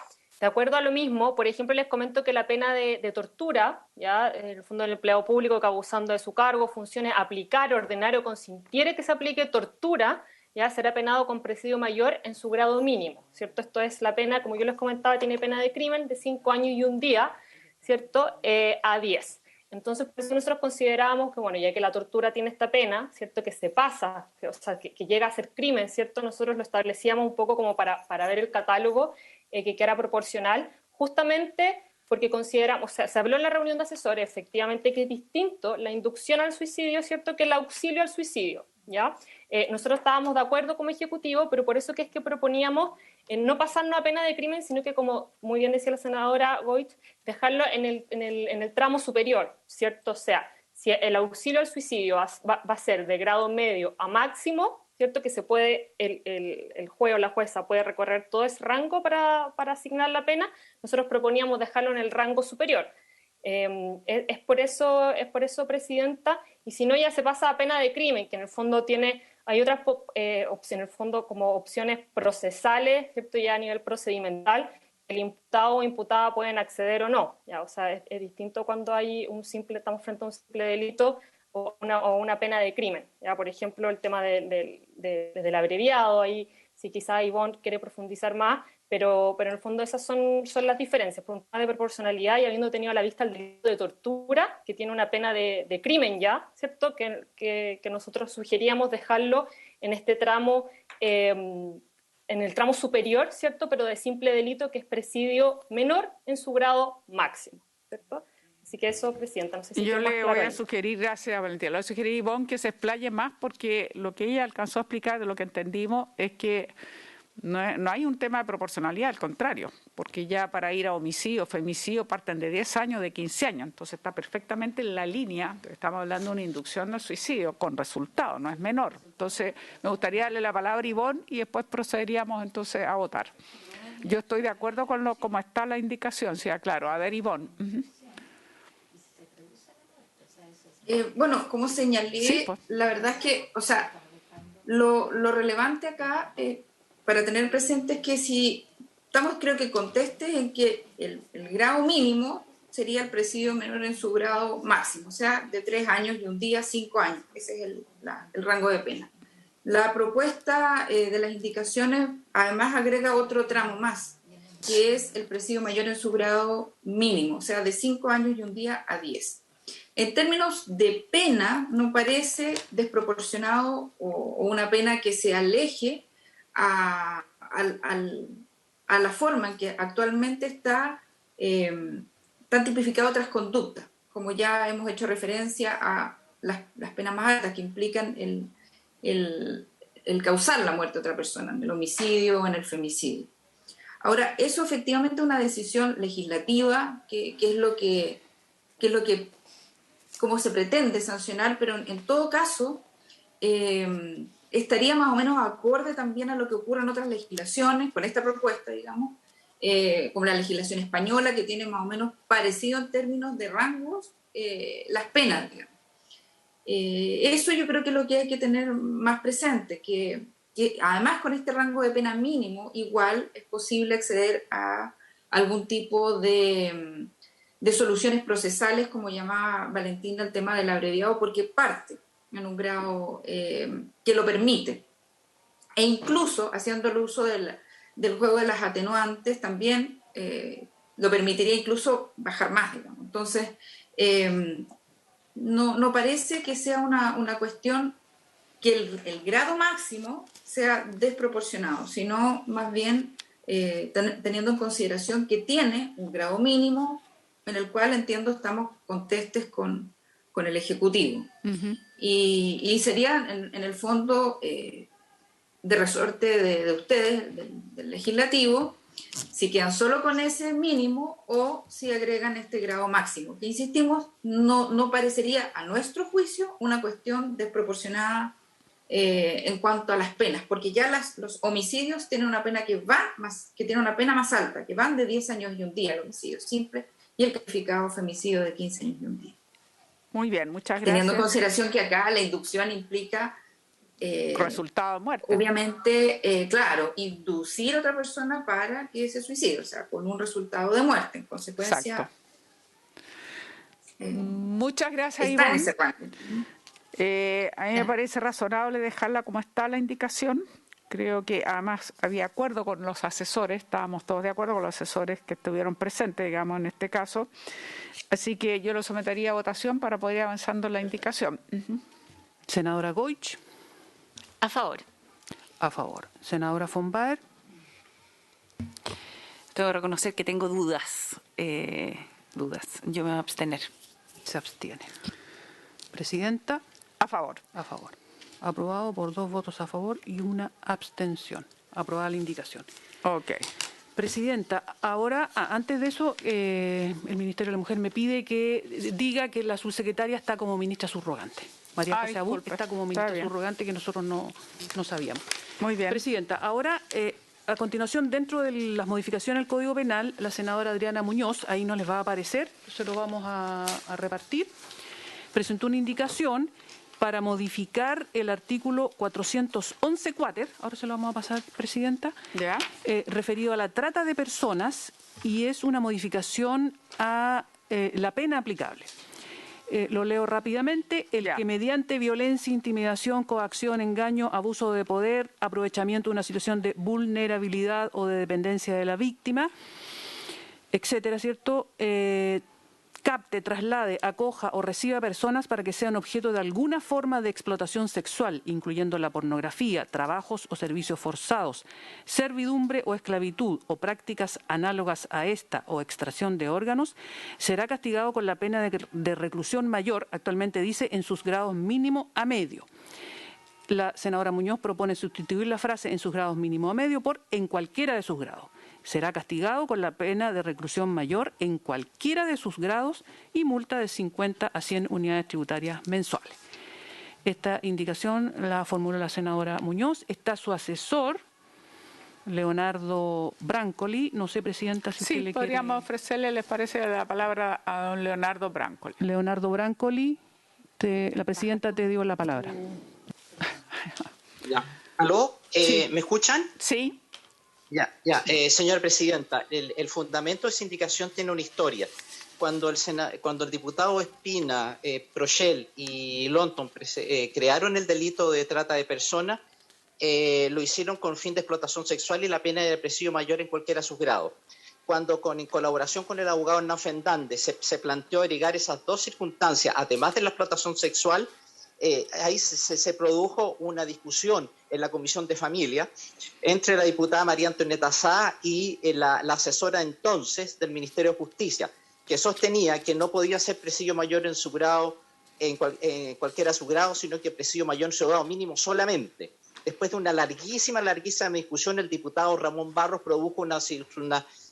de acuerdo a lo mismo, por ejemplo, les comento que la pena de tortura, ya en el fondo del empleado público que abusando de su cargo, funciones, aplicar, ordenar o consintiere que se aplique tortura, ya será penado con presidio mayor en su grado mínimo, ¿cierto? Esto es la pena, como yo les comentaba, tiene pena de crimen de 5 años y un día, ¿cierto? A 10. Entonces, por eso nosotros consideramos que, bueno, ya que la tortura tiene esta pena, ¿cierto?, que se pasa, o sea, que llega a ser crimen, ¿cierto?, nosotros lo establecíamos un poco como para ver el catálogo que era proporcional, justamente porque consideramos, o sea, se habló en la reunión de asesores, efectivamente, que es distinto la inducción al suicidio, ¿cierto?, que el auxilio al suicidio, ¿ya? Nosotros estábamos de acuerdo como ejecutivo, pero por eso que es que proponíamos no pasarnos a pena de crimen, sino que, como muy bien decía la senadora Goich, dejarlo en el tramo superior, ¿cierto? O sea, si el auxilio al suicidio va a ser de grado medio a máximo, ¿cierto? Que se puede, el juez o la jueza puede recorrer todo ese rango para asignar la pena. Nosotros proponíamos dejarlo en el rango superior. Es por eso, Presidenta, y si no ya se pasa a pena de crimen, que en el fondo hay otras opciones, en el fondo como opciones procesales, ¿cierto? Ya a nivel procedimental, el imputado o imputada pueden acceder o no, ¿ya? O sea, es distinto cuando estamos frente a un simple delito o una pena de crimen, ¿ya? Por ejemplo, el tema del abreviado, ahí si quizá Ivonne quiere profundizar más, pero en el fondo esas son las diferencias, por un tema de proporcionalidad y habiendo tenido a la vista el delito de tortura, que tiene una pena de crimen ya, ¿cierto? Que nosotros sugeríamos dejarlo en este tramo, en el tramo superior, ¿cierto? Pero de simple delito, que es presidio menor en su grado máximo, ¿cierto? Así que eso, Presidenta, no sé si yo más le claro voy a ahí. sugerir, gracias Valentina, le voy a sugerir a Ivonne que se explaye más porque lo que ella alcanzó a explicar de lo que entendimos es que no hay un tema de proporcionalidad, al contrario, porque ya para ir a homicidio, femicidio parten de 10 años, de 15 años, entonces está perfectamente en la línea, estamos hablando de una inducción al suicidio con resultado, no es menor. Entonces me gustaría darle la palabra a Ivonne y después procederíamos entonces a votar. Yo estoy de acuerdo con cómo está la indicación, sí, claro. A ver, Ivonne. Bueno, como señalé, Sí, pues. la verdad es que, o sea, lo relevante acá para tener presente es que si estamos, creo que contestes en que el grado mínimo sería el presidio menor en su grado máximo, o sea, de 3 años y un día, 5 años, ese es el rango de pena. La propuesta de las indicaciones además agrega otro tramo más, que es el presidio mayor en su grado mínimo, o sea, de 5 años y un día a 10. En términos de pena, no parece desproporcionado o una pena que se aleje a la forma en que actualmente están tipificadas otras conductas, como ya hemos hecho referencia a las penas más altas que implican el causar la muerte de otra persona, en el homicidio o en el femicidio. Ahora, eso efectivamente es una decisión legislativa, que es lo que cómo se pretende sancionar, pero en todo caso estaría más o menos acorde también a lo que ocurre en otras legislaciones, con esta propuesta, digamos, como la legislación española, que tiene más o menos parecido en términos de rangos las penas, digamos. Eso yo creo que es lo que hay que tener más presente, que además con este rango de pena mínimo, igual es posible acceder a algún tipo de soluciones procesales, como llamaba Valentina el tema del abreviado, porque parte en un grado que lo permite. E incluso haciendo el uso del juego de las atenuantes también lo permitiría incluso bajar más, digamos. Entonces, no parece que sea una cuestión que el grado máximo sea desproporcionado, sino más bien teniendo en consideración que tiene un grado mínimo en el cual entiendo estamos contestes con el Ejecutivo. Uh-huh. Y sería en el fondo de resorte de ustedes, del Legislativo, si quedan solo con ese mínimo o si agregan este grado máximo, que insistimos, no parecería a nuestro juicio una cuestión desproporcionada en cuanto a las penas, porque ya los homicidios tienen una pena que tiene una pena más alta, que van de 10 años y un día, el homicidio simple, y el calificado femicidio de 15 años y un día. Muy bien, muchas gracias. Teniendo en consideración que acá la inducción implica resultado de muerte. Obviamente, claro, inducir a otra persona para que se suicide, o sea, con un resultado de muerte, en consecuencia. Muchas gracias, está Ivonne. En ese rango. A mí me parece razonable dejarla como está la indicación. Creo que además había acuerdo con los asesores, estábamos todos de acuerdo con los asesores que estuvieron presentes, digamos, en este caso. Así que yo lo sometería a votación para poder ir avanzando en la indicación. Uh-huh. Senadora Goich. A favor. A favor. Senadora von Baer. Tengo que reconocer que tengo dudas. Yo me voy a abstener. Se abstiene. Presidenta. A favor. A favor. Aprobado por 2 votos a favor y 1 abstención. Aprobada la indicación. Ok. Presidenta, ahora, antes de eso, el Ministerio de la Mujer me pide que diga que la subsecretaria está como ministra subrogante. María José Abud está como ministra subrogante, que nosotros no sabíamos. Muy bien. Presidenta, ahora, a continuación, dentro de las modificaciones al Código Penal, la senadora Adriana Muñoz, ahí no les va a aparecer, se lo vamos a repartir, presentó una indicación para modificar el artículo 411 cuáter, ahora se lo vamos a pasar, Presidenta, ¿Ya? Referido a la trata de personas, y es una modificación a la pena aplicable. Lo leo rápidamente. El que mediante violencia, intimidación, coacción, engaño, abuso de poder, aprovechamiento de una situación de vulnerabilidad o de dependencia de la víctima, etcétera, ¿cierto?, capte, traslade, acoja o reciba personas para que sean objeto de alguna forma de explotación sexual, incluyendo la pornografía, trabajos o servicios forzados, servidumbre o esclavitud o prácticas análogas a esta o extracción de órganos, será castigado con la pena de reclusión mayor, actualmente dice, en sus grados mínimo a medio. La senadora Muñoz propone sustituir la frase en sus grados mínimo a medio por en cualquiera de sus grados. Será castigado con la pena de reclusión mayor en cualquiera de sus grados y multa de 50 a 100 unidades tributarias mensuales. Esta indicación la formuló la senadora Muñoz. Está su asesor, Leonardo Brancoli. No sé, Presidenta, si usted le podríamos ofrecerle, ¿les parece, la palabra a don Leonardo Brancoli? Leonardo Brancoli, la Presidenta te dio la palabra. Ya. ¿Aló? Sí. ¿Me escuchan? Sí. Señora Presidenta, el fundamento de esa indicación tiene una historia. Cuando el diputado Espina, Prochel y Lonton crearon el delito de trata de personas, lo hicieron con fin de explotación sexual y la pena de presidio mayor en cualquiera de sus grados. Cuando en colaboración con el abogado Hernán Fendande se planteó agregar esas dos circunstancias, además de la explotación sexual, ahí se produjo una discusión en la Comisión de Familia entre la diputada María Antonieta Sá y la asesora entonces del Ministerio de Justicia, que sostenía que no podía ser presidio mayor en su grado, en cualquiera de sus grados, sino que presidio mayor en su grado mínimo solamente. Después de una larguísima discusión, el diputado Ramón Barros produjo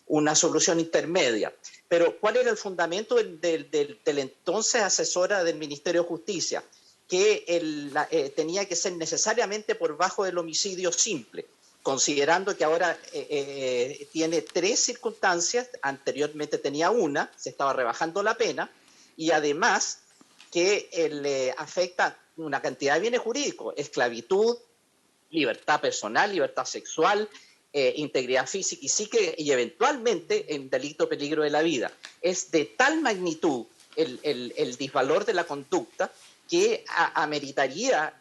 una solución intermedia. Pero ¿cuál era el fundamento del entonces asesora del Ministerio de Justicia? Que tenía que ser necesariamente por bajo del homicidio simple, considerando que ahora tiene 3 circunstancias, anteriormente tenía una, se estaba rebajando la pena, y además que le afecta una cantidad de bienes jurídicos, esclavitud, libertad personal, libertad sexual, integridad física y psíquica, y eventualmente en delito de peligro de la vida. Es de tal magnitud el disvalor de la conducta que ameritaría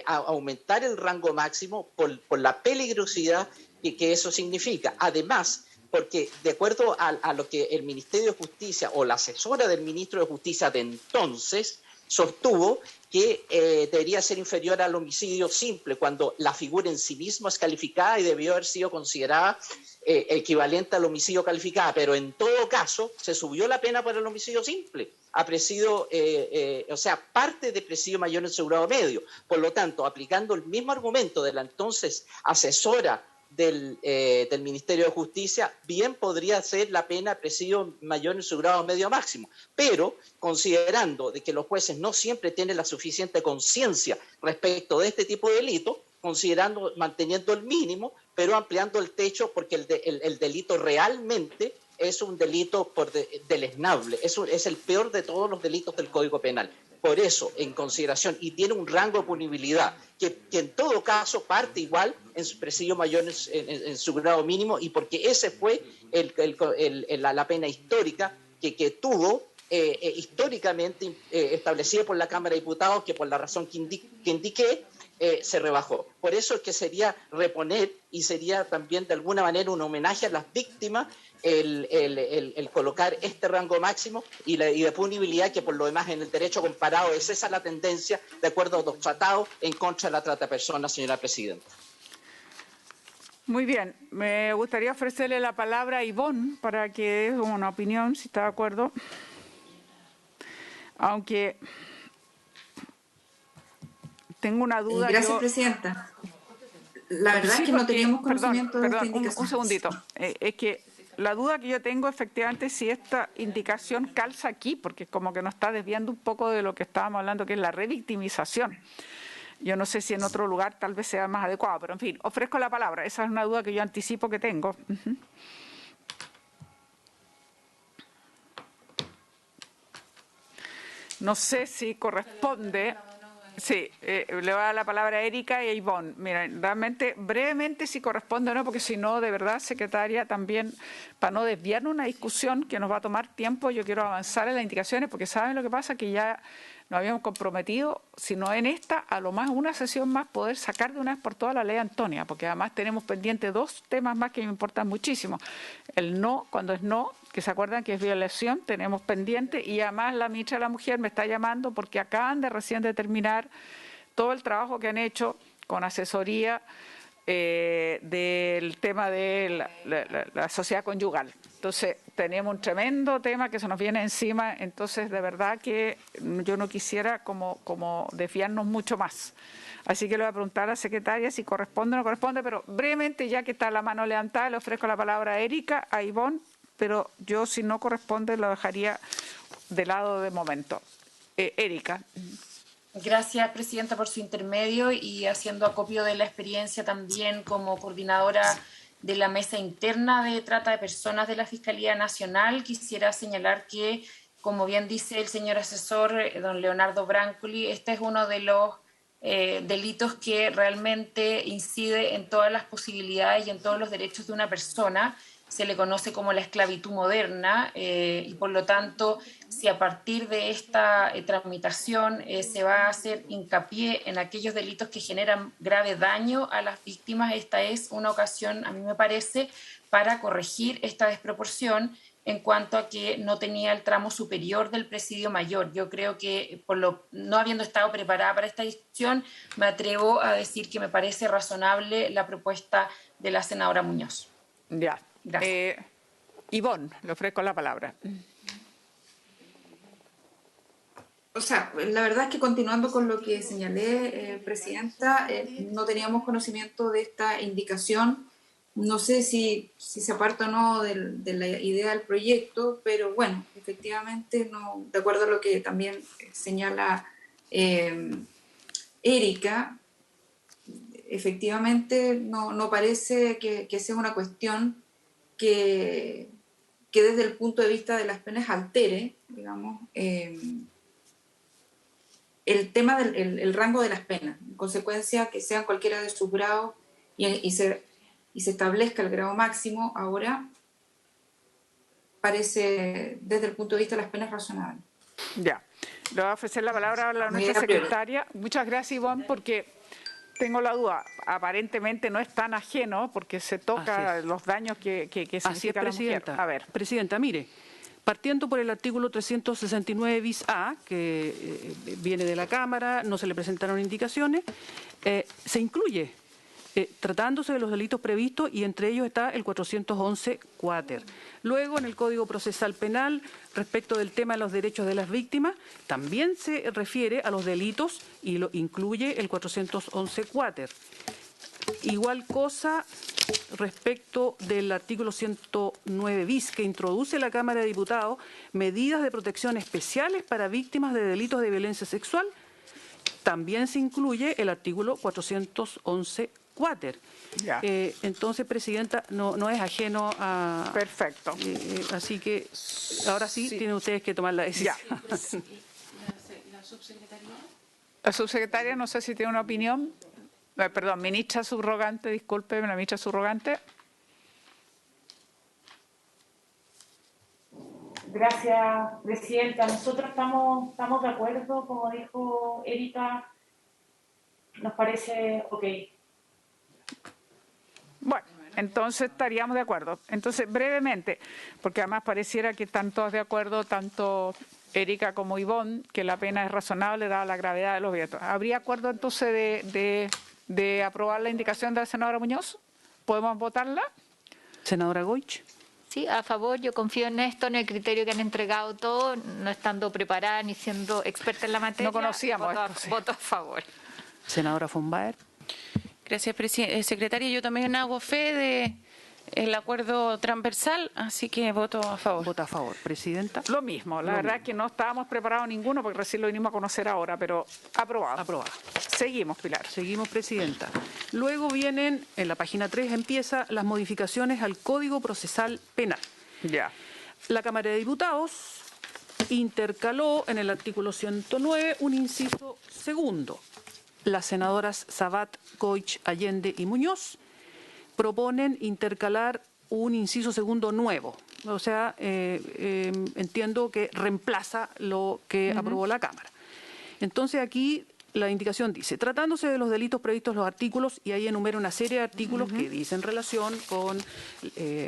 aumentar el rango máximo por la peligrosidad que eso significa. Además, porque de acuerdo a lo que el Ministerio de Justicia o la asesora del Ministro de Justicia de entonces sostuvo, que debería ser inferior al homicidio simple, cuando la figura en sí misma es calificada y debió haber sido considerada equivalente al homicidio calificado, pero en todo caso se subió la pena para el homicidio simple a presidio, parte de presidio mayor en su grado medio. Por lo tanto, aplicando el mismo argumento de la entonces asesora del Ministerio de Justicia, bien podría ser la pena presidio mayor en su grado medio máximo, pero considerando de que los jueces no siempre tienen la suficiente conciencia respecto de este tipo de delito, manteniendo el mínimo, pero ampliando el techo, porque el delito realmente es un delito deleznable, es el peor de todos los delitos del Código Penal. Por eso, en consideración, y tiene un rango de punibilidad que en todo caso parte igual en su presidio mayor en su grado mínimo, y porque ese fue la pena histórica que tuvo históricamente establecida por la Cámara de Diputados, que por la razón que indiqué se rebajó. Por eso es que sería reponer, y sería también de alguna manera un homenaje a las víctimas el colocar este rango máximo y de punibilidad, que por lo demás en el derecho comparado es esa la tendencia de acuerdo a los tratados en contra de la trata de personas, señora Presidenta. Muy bien, me gustaría ofrecerle la palabra a Ivonne para que dé una opinión, si está de acuerdo. Aunque tengo una duda. Gracias, Presidenta. La verdad Sí, es que no porque- teníamos conocimiento de esta perdón, indicación. un segundito. Es que la duda que yo tengo efectivamente es si esta indicación calza aquí, porque como que nos está desviando un poco de lo que estábamos hablando, que es la revictimización. Yo no sé si en otro lugar tal vez sea más adecuado, pero en fin, ofrezco la palabra. Esa es una duda que yo anticipo que tengo. Ujú. No sé si corresponde. Sí, le voy a dar la palabra a Erika y a Ivonne. Mira, realmente, brevemente si corresponde o no, porque si no, de verdad, secretaria, también, para no desviar una discusión que nos va a tomar tiempo, yo quiero avanzar en las indicaciones, porque ¿saben lo que pasa? Que ya nos habíamos comprometido, si no en esta, a lo más una sesión más, poder sacar de una vez por todas la ley Antonia, porque además tenemos pendientes dos temas más que me importan muchísimo. El no, cuando es no, que se acuerdan que es violación, tenemos pendiente, y además la ministra de la Mujer me está llamando porque acaban de recién de terminar todo el trabajo que han hecho con asesoría del tema de la sociedad conyugal. Entonces, tenemos un tremendo tema que se nos viene encima, entonces de verdad que yo no quisiera como desviarnos mucho más. Así que le voy a preguntar a la secretaria si corresponde o no corresponde, pero brevemente, ya que está la mano levantada, le ofrezco la palabra a Erika, a Ivonne, pero yo si no corresponde lo dejaría de lado de momento. Erika. Gracias, Presidenta, por su intermedio y haciendo acopio de la experiencia también como coordinadora de la Mesa Interna de Trata de Personas de la Fiscalía Nacional. Quisiera señalar que, como bien dice el señor asesor, don Leonardo Brancoli, este es uno de los delitos que realmente incide en todas las posibilidades y en todos los derechos de una persona. Se le conoce como la esclavitud moderna y por lo tanto, si a partir de esta tramitación se va a hacer hincapié en aquellos delitos que generan grave daño a las víctimas, esta es una ocasión, a mí me parece, para corregir esta desproporción en cuanto a que no tenía el tramo superior del presidio mayor. Yo creo que, no habiendo estado preparada para esta discusión, me atrevo a decir que me parece razonable la propuesta de la senadora Muñoz. Ya. Gracias. Ivonne, le ofrezco la palabra. O sea, la verdad es que continuando con lo que señalé, Presidenta, no teníamos conocimiento de esta indicación. No sé si se aparta o no de la idea del proyecto, pero bueno, efectivamente, no, de acuerdo a lo que también señala Erika, efectivamente no parece que sea una cuestión que desde el punto de vista de las penas altere, digamos, el tema del rango de las penas, en consecuencia que sean cualquiera de sus grados y se establezca el grado máximo, ahora parece desde el punto de vista de las penas razonable. Ya, le voy a ofrecer la palabra a nuestra secretaria. Muchas gracias, Ivonne, porque tengo la duda, aparentemente no es tan ajeno porque se toca los daños que significa la mujer. Presidenta. A ver. Presidenta, mire, partiendo por el artículo 369 bis A, que viene de la Cámara, no se le presentaron indicaciones, se incluye, tratándose de los delitos previstos, y entre ellos está el 411 cuáter. Luego, en el Código Procesal Penal, respecto del tema de los derechos de las víctimas, también se refiere a los delitos y lo incluye el 411 cuáter. Igual cosa respecto del artículo 109 bis, que introduce la Cámara de Diputados medidas de protección especiales para víctimas de delitos de violencia sexual. También se incluye el artículo 411 cuáter. Entonces, Presidenta, no es ajeno a... Perfecto. Así que ahora sí tienen ustedes que tomar la decisión. La subsecretaria, no sé si tiene una opinión. Perdón, ministra subrogante, discúlpeme, la ministra subrogante. Gracias, Presidenta. Nosotros estamos de acuerdo, como dijo Erika, nos parece ok. Bueno, entonces estaríamos de acuerdo. Entonces, brevemente, porque además pareciera que están todos de acuerdo, tanto Erika como Ivonne, que la pena es razonable dada la gravedad de los delitos. ¿Habría acuerdo entonces de aprobar la indicación de la senadora Muñoz? ¿Podemos votarla? Senadora Goich. Sí, a favor, yo confío en esto, en el criterio que han entregado todos, no estando preparada ni siendo experta en la materia. No conocíamos voto, esto, sí. voto a favor. Senadora von Baer. Gracias, secretaria. Yo también hago fe del acuerdo transversal, así que voto a favor. Vota a favor. Presidenta. Lo mismo, la verdad es que no estábamos preparados ninguno porque recién lo vinimos a conocer ahora, pero aprobado. Aprobada. Seguimos, Pilar. Seguimos, Presidenta. Luego vienen, en la página 3 empieza las modificaciones al Código Procesal Penal. Ya. La Cámara de Diputados intercaló en el artículo 109 un inciso segundo. Las senadoras Sabat, Goich, Allende y Muñoz proponen intercalar un inciso segundo nuevo. O sea, entiendo que reemplaza lo que aprobó la Cámara. Entonces aquí la indicación dice, tratándose de los delitos previstos en los artículos, y ahí enumera una serie de artículos que dicen relación con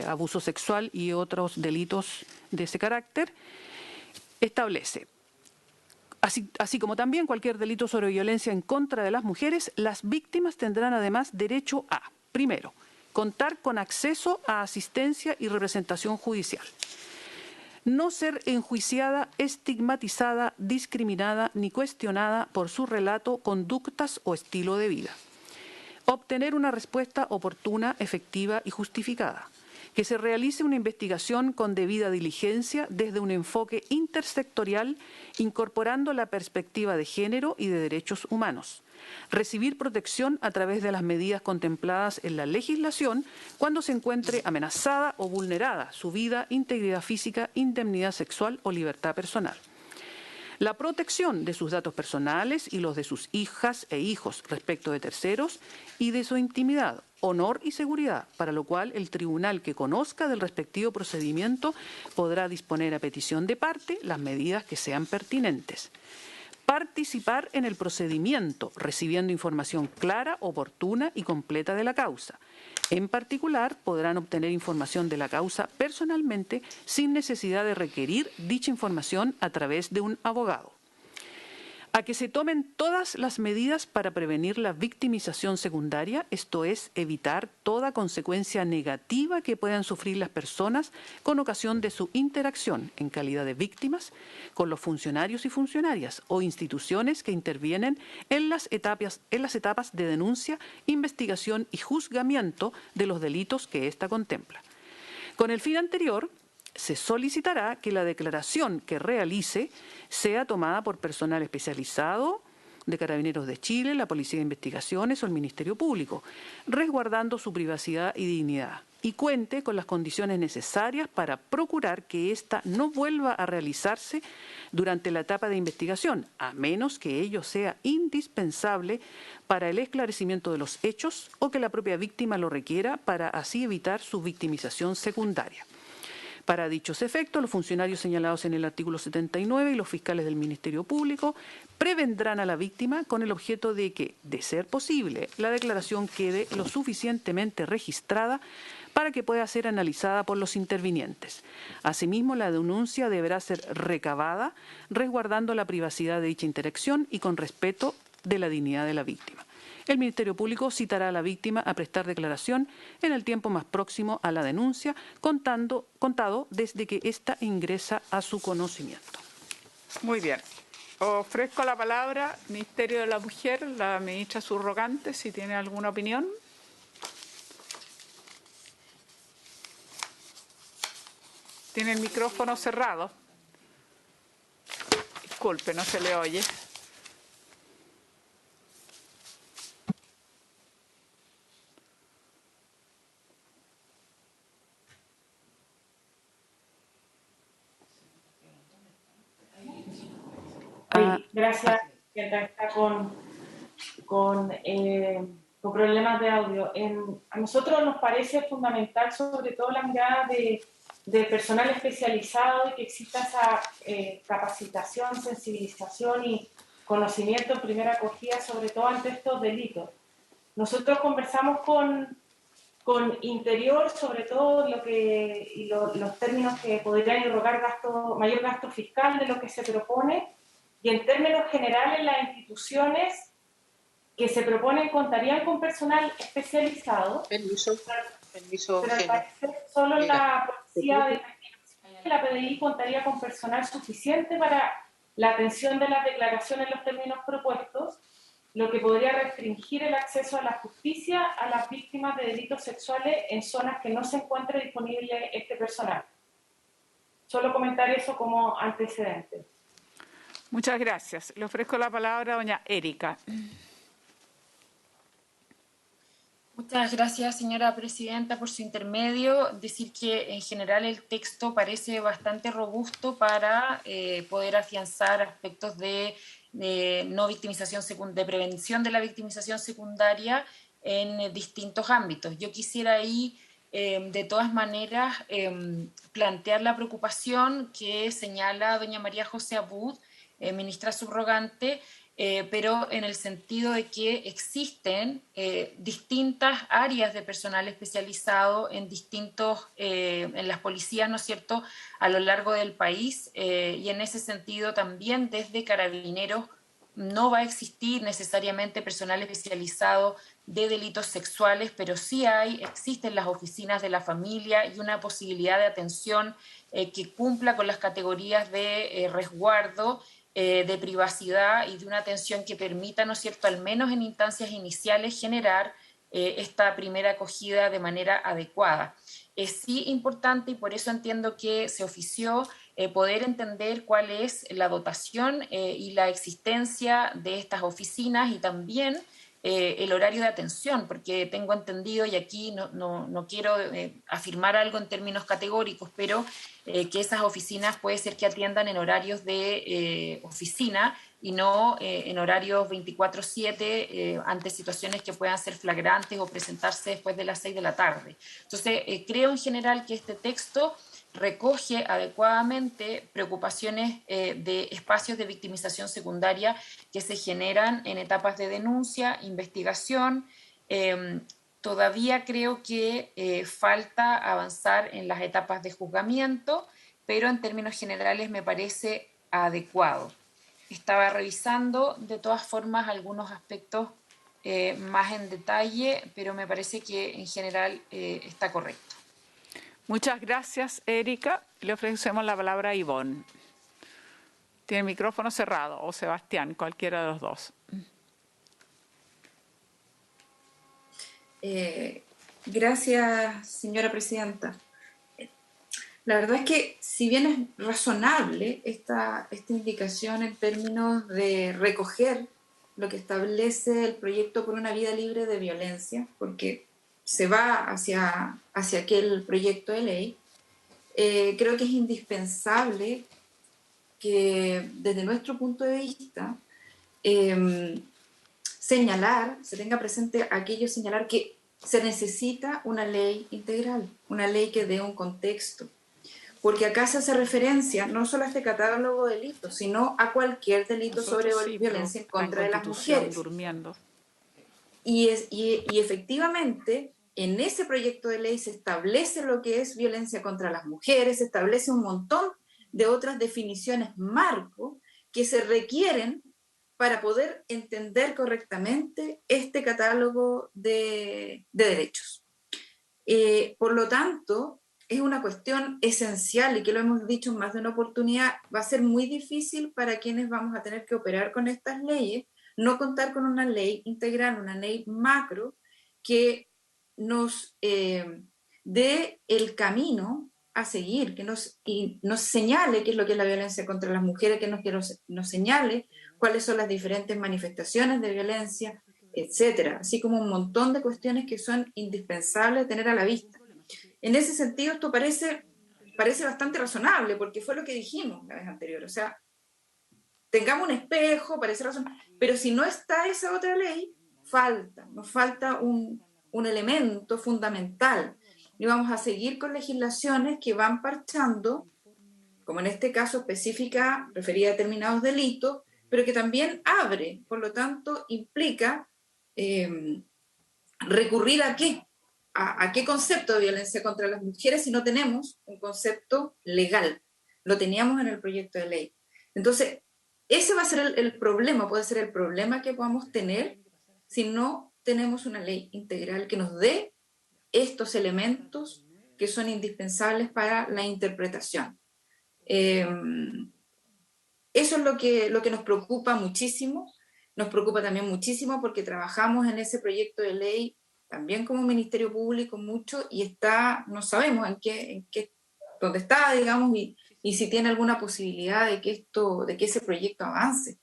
abuso sexual y otros delitos de ese carácter, establece, así como también cualquier delito sobre violencia en contra de las mujeres, las víctimas tendrán además derecho a, primero, contar con acceso a asistencia y representación judicial. No ser enjuiciada, estigmatizada, discriminada ni cuestionada por su relato, conductas o estilo de vida. Obtener una respuesta oportuna, efectiva y justificada. Que se realice una investigación con debida diligencia desde un enfoque intersectorial, incorporando la perspectiva de género y de derechos humanos. Recibir protección a través de las medidas contempladas en la legislación cuando se encuentre amenazada o vulnerada su vida, integridad física, indemnidad sexual o libertad personal. La protección de sus datos personales y los de sus hijas e hijos respecto de terceros y de su intimidad, honor y seguridad, para lo cual el tribunal que conozca del respectivo procedimiento podrá disponer a petición de parte las medidas que sean pertinentes. Participar en el procedimiento, recibiendo información clara, oportuna y completa de la causa. En particular, podrán obtener información de la causa personalmente sin necesidad de requerir dicha información a través de un abogado. A que se tomen todas las medidas para prevenir la victimización secundaria, esto es, evitar toda consecuencia negativa que puedan sufrir las personas con ocasión de su interacción en calidad de víctimas con los funcionarios y funcionarias o instituciones que intervienen en las etapas de denuncia, investigación y juzgamiento de los delitos que ésta contempla. Con el fin anterior, se solicitará que la declaración que realice sea tomada por personal especializado de Carabineros de Chile, la Policía de Investigaciones o el Ministerio Público, resguardando su privacidad y dignidad, y cuente con las condiciones necesarias para procurar que ésta no vuelva a realizarse durante la etapa de investigación, a menos que ello sea indispensable para el esclarecimiento de los hechos o que la propia víctima lo requiera para así evitar su victimización secundaria. Para dichos efectos, los funcionarios señalados en el artículo 79 y los fiscales del Ministerio Público prevendrán a la víctima con el objeto de que, de ser posible, la declaración quede lo suficientemente registrada para que pueda ser analizada por los intervinientes. Asimismo, la denuncia deberá ser recabada, resguardando la privacidad de dicha interacción y con respeto de la dignidad de la víctima. El Ministerio Público citará a la víctima a prestar declaración en el tiempo más próximo a la denuncia, contado desde que ésta ingresa a su conocimiento. Muy bien. Ofrezco la palabra, Ministerio de la Mujer, la ministra subrogante, si tiene alguna opinión. Tiene el micrófono cerrado. Disculpe, no se le oye. Gracias, Presidenta. Está con problemas de audio. A nosotros nos parece fundamental, sobre todo la mirada de personal especializado y que exista esa capacitación, sensibilización y conocimiento en primera acogida, sobre todo ante estos delitos. Nosotros conversamos con Interior, sobre todo los términos que podrían irrogar mayor gasto fiscal de lo que se propone. Y en términos generales, las instituciones que se proponen contarían con personal especializado. Permiso. Pero al parecer solo la policía de la PDI contaría con personal suficiente para la atención de las declaraciones en los términos propuestos. lo que podría restringir el acceso a la justicia a las víctimas de delitos sexuales en zonas que no se encuentre disponible este personal. Solo comentar eso como antecedente. Muchas gracias. Le ofrezco la palabra a doña Erika. Muchas gracias, señora presidenta, por su intermedio. Decir que en general el texto parece bastante robusto para poder afianzar aspectos de no victimización de prevención de la victimización secundaria en distintos ámbitos. Yo quisiera ahí, de todas maneras, plantear la preocupación que señala doña María José Abud, ministra subrogante, pero en el sentido de que existen distintas áreas de personal especializado en en las policías, ¿no es cierto?, a lo largo del país, y en ese sentido también desde Carabineros no va a existir necesariamente personal especializado de delitos sexuales, pero sí existen las oficinas de la familia y una posibilidad de atención que cumpla con las categorías de resguardo, de privacidad y de una atención que permita, ¿no es cierto?, al menos en instancias iniciales, generar esta primera acogida de manera adecuada. Es sí importante, y por eso entiendo que se ofició, poder entender cuál es la dotación y la existencia de estas oficinas y también el horario de atención, porque tengo entendido, y aquí no quiero afirmar algo en términos categóricos, pero que esas oficinas puede ser que atiendan en horarios de oficina y no en horarios 24/7 ante situaciones que puedan ser flagrantes o presentarse después de las 6 de la tarde. Entonces, creo en general que este texto recoge adecuadamente preocupaciones de espacios de victimización secundaria que se generan en etapas de denuncia, investigación. Todavía creo que falta avanzar en las etapas de juzgamiento, pero en términos generales me parece adecuado. Estaba revisando de todas formas algunos aspectos más en detalle, pero me parece que en general está correcto. Muchas gracias, Erika. Le ofrecemos la palabra a Ivonne. Tiene el micrófono cerrado, o Sebastián, cualquiera de los dos. Gracias, señora presidenta. La verdad es que, si bien es razonable esta indicación en términos de recoger lo que establece el proyecto por una vida libre de violencia, porque se va hacia aquel proyecto de ley, creo que es indispensable que desde nuestro punto de vista se tenga presente señalar que se necesita una ley integral, una ley que dé un contexto, porque acá se hace referencia no solo a este catálogo de delitos, sino a cualquier delito sobre violencia en contra de las mujeres. Durmiendo. Y efectivamente, en ese proyecto de ley se establece lo que es violencia contra las mujeres, se establece un montón de otras definiciones marco que se requieren para poder entender correctamente este catálogo de derechos. Por lo tanto, es una cuestión esencial, y que lo hemos dicho en más de una oportunidad, va a ser muy difícil para quienes vamos a tener que operar con estas leyes, no contar con una ley integral, una ley macro, que nos dé el camino a seguir, que nos señale qué es lo que es la violencia contra las mujeres, que nos señale cuáles son las diferentes manifestaciones de violencia, etcétera, así como un montón de cuestiones que son indispensables tener a la vista. En ese sentido, esto parece bastante razonable, porque fue lo que dijimos la vez anterior, o sea, tengamos un espejo, parece razonable, pero si no está esa otra ley, nos falta un elemento fundamental, y vamos a seguir con legislaciones que van parchando, como en este caso específica, referida a determinados delitos, pero que también abre, por lo tanto, implica recurrir a qué, a qué concepto de violencia contra las mujeres si no tenemos un concepto legal. Lo teníamos en el proyecto de ley. Entonces, ese va a ser el problema, puede ser el problema que podamos tener si no tenemos una ley integral que nos dé estos elementos que son indispensables para la interpretación. Eso es lo que nos preocupa muchísimo. nos preocupa también muchísimo porque trabajamos en ese proyecto de ley también como Ministerio Público mucho y no sabemos dónde está, digamos, y si tiene alguna posibilidad de que ese proyecto avance,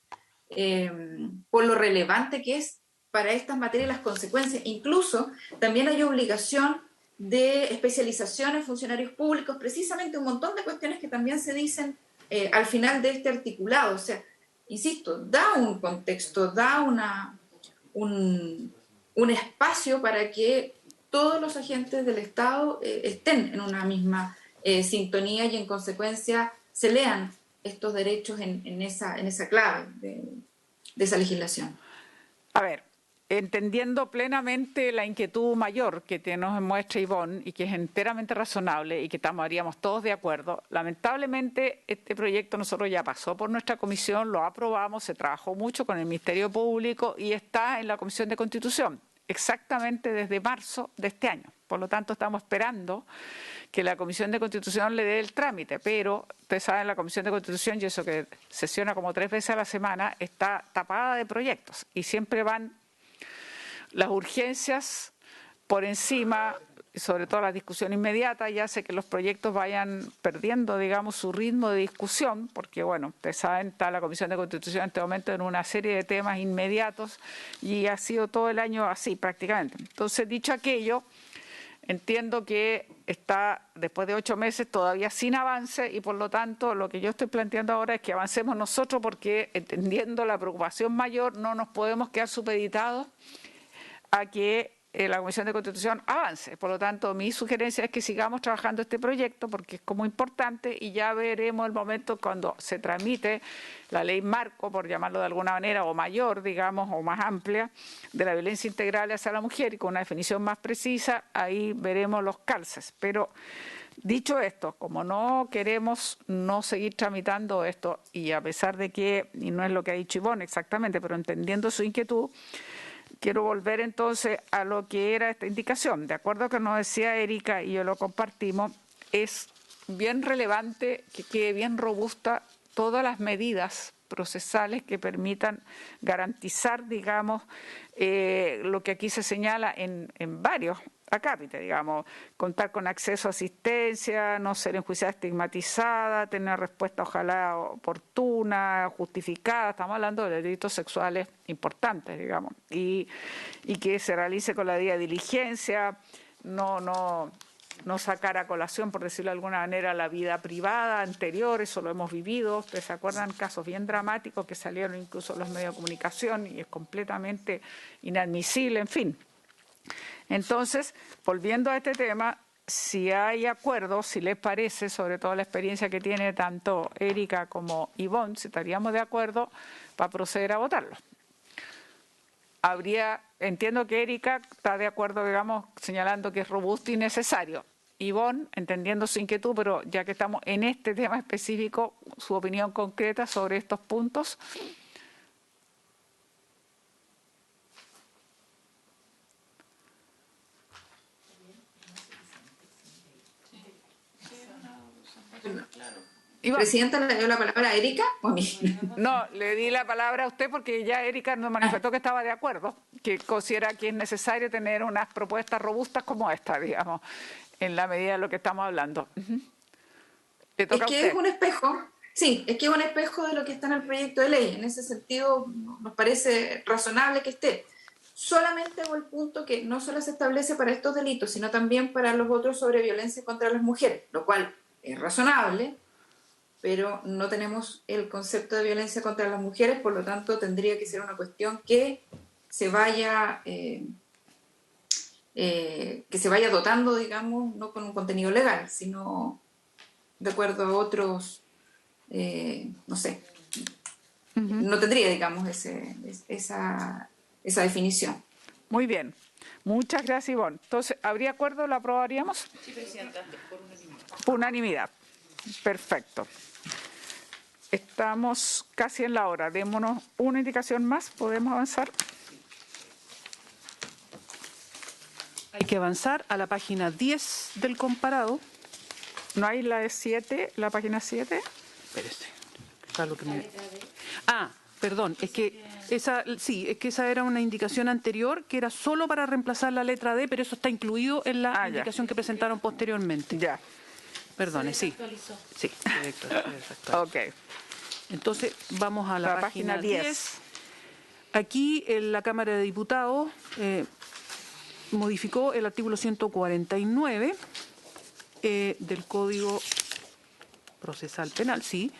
por lo relevante que es para estas materias las consecuencias. Incluso también hay obligación de especialización en funcionarios públicos, precisamente un montón de cuestiones que también se dicen al final de este articulado. O sea, insisto, da un contexto, da un espacio para que todos los agentes del Estado estén en una misma sintonía y en consecuencia se lean estos derechos en esa clave de esa legislación. A ver, entendiendo plenamente la inquietud mayor que nos muestra Ivonne y que es enteramente razonable y que estaríamos todos de acuerdo, lamentablemente este proyecto nosotros ya pasó por nuestra comisión, lo aprobamos, se trabajó mucho con el Ministerio Público y está en la Comisión de Constitución, exactamente desde marzo de este año. Por lo tanto, estamos esperando que la Comisión de Constitución le dé el trámite, pero ustedes saben, la Comisión de Constitución, y eso que sesiona como 3 veces a la semana, está tapada de proyectos y siempre van las urgencias por encima, sobre todo la discusión inmediata, y hace que los proyectos vayan perdiendo, digamos, su ritmo de discusión, porque, bueno, ustedes saben, está la Comisión de Constitución en este momento en una serie de temas inmediatos y ha sido todo el año así prácticamente. Entonces, dicho aquello, entiendo que está después de 8 meses todavía sin avance y por lo tanto lo que yo estoy planteando ahora es que avancemos nosotros porque entendiendo la preocupación mayor no nos podemos quedar supeditados a que la Comisión de Constitución avance. Por lo tanto, mi sugerencia es que sigamos trabajando este proyecto porque es como importante y ya veremos el momento cuando se tramite la ley marco, por llamarlo de alguna manera, o mayor, digamos, o más amplia, de la violencia integral hacia la mujer y con una definición más precisa, ahí veremos los calces. Pero dicho esto, como no queremos no seguir tramitando esto y a pesar de que, y no es lo que ha dicho Ivonne exactamente, pero entendiendo su inquietud, quiero volver entonces a lo que era esta indicación. De acuerdo a lo que nos decía Erika y yo lo compartimos, es bien relevante que quede bien robusta todas las medidas procesales que permitan garantizar, digamos, lo que aquí se señala en varios acápites, digamos, contar con acceso a asistencia, no ser enjuiciada estigmatizada, tener respuesta ojalá oportuna, justificada, estamos hablando de delitos sexuales importantes, digamos, y que se realice con la debida diligencia, no sacar a colación, por decirlo de alguna manera, la vida privada anterior, eso lo hemos vivido, ustedes se acuerdan casos bien dramáticos que salieron incluso en los medios de comunicación y es completamente inadmisible, en fin. Entonces, volviendo a este tema, si hay acuerdo, si les parece, sobre todo la experiencia que tiene tanto Erika como Ivonne, si estaríamos de acuerdo para proceder a votarlo. Entiendo que Erika está de acuerdo, digamos, señalando que es robusto y necesario. Ivonne, entendiendo su inquietud, pero ya que estamos en este tema específico, su opinión concreta sobre estos puntos. Presidenta, ¿le dio la palabra a Erika o a mí? No, le di la palabra a usted porque ya Erika nos manifestó que estaba de acuerdo, que considera que es necesario tener unas propuestas robustas como esta, digamos, en la medida de lo que estamos hablando. ¿Le toca es que a usted? Es un espejo, sí, es que es un espejo de lo que está en el proyecto de ley. En ese sentido, nos parece razonable que esté. Solamente hago el punto que no solo se establece para estos delitos, sino también para los otros sobre violencia contra las mujeres, lo cual es razonable, pero no tenemos el concepto de violencia contra las mujeres, por lo tanto tendría que ser una cuestión que se vaya dotando, digamos, no con un contenido legal, sino de acuerdo a otros, no sé, no tendría, digamos, esa definición. Muy bien. Muchas gracias, Ivonne. Entonces, ¿habría acuerdo? ¿Lo aprobaríamos? Sí, Presidenta, por unanimidad. Unanimidad. Perfecto. Estamos casi en la hora. Démonos una indicación más. ¿Podemos avanzar? Hay que avanzar a la página 10 del comparado. ¿No hay la de 7, la página 7? Espérese. Acá lo que me... Perdón, es que esa era una indicación anterior que era solo para reemplazar la letra D, pero eso está incluido en la indicación que presentaron posteriormente. Ya. Perdone, sí. Sí, perfecto. Ok. Entonces, vamos a la página 10. Aquí la Cámara de Diputados modificó el artículo 149 del Código Procesal Penal, sí,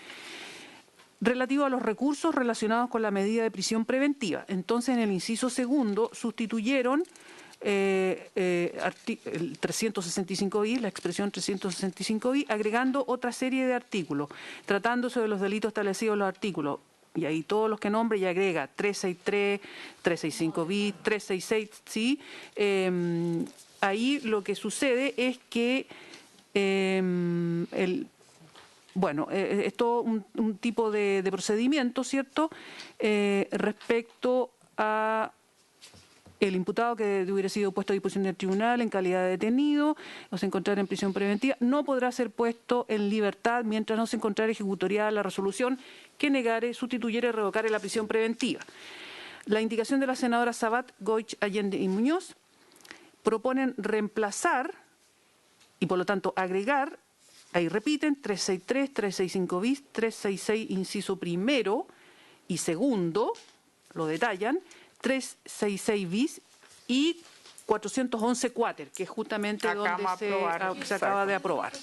relativo a los recursos relacionados con la medida de prisión preventiva. Entonces, en el inciso segundo, sustituyeron el 365 bis, la expresión 365 bis, agregando otra serie de artículos, tratándose de los delitos establecidos en los artículos, y ahí todos los que nombre y agrega 363, 365 bis, 366, ¿sí? Ahí lo que sucede es que es todo un tipo de procedimiento, ¿cierto?, respecto a el imputado que hubiera sido puesto a disposición del tribunal en calidad de detenido o se encontrara en prisión preventiva, no podrá ser puesto en libertad mientras no se encontrara ejecutoriada la resolución que negare, sustituyere y revocare la prisión preventiva. La indicación de la senadora Sabat, Goich, Allende y Muñoz proponen reemplazar y por lo tanto agregar, ahí repiten, 363, 365 bis, 366 inciso primero y segundo, lo detallan, 366 bis y 411 cuáter, que es justamente donde se acaba de aprobar.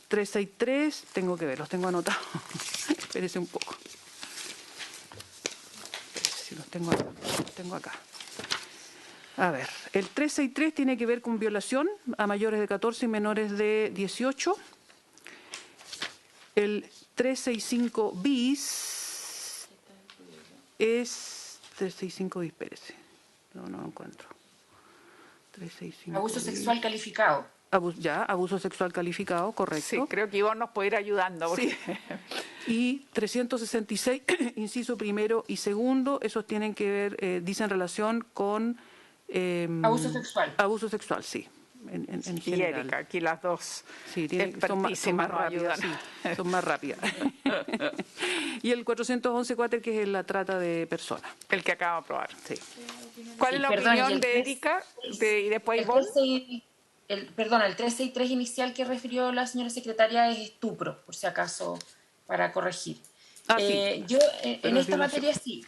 363, tengo que ver, los tengo anotados. Espérese un poco. Si los tengo acá. A ver, el 363 tiene que ver con violación a mayores de 14 y menores de 18. El 365 bis es 365 bis, espérese. No lo encuentro. 365 Abuso sexual calificado. Abuso sexual calificado, correcto. Sí, creo que Ivonne nos puede ir ayudando. Porque... Sí. Y 366, inciso primero y segundo, esos tienen que ver, dicen relación con... abuso sexual. Abuso sexual, sí. En y Erika, aquí las dos sí, son más rápidas. Sí, son más rápidas. Y el 411 cuáter, que es la trata de personas. El que acaba de aprobar. Sí. ¿Cuál es la opinión de Erika? Y después Ivonne. El 363 inicial que refirió la señora secretaria es estupro, por si acaso, para corregir. Sí. Yo en esta materia sí,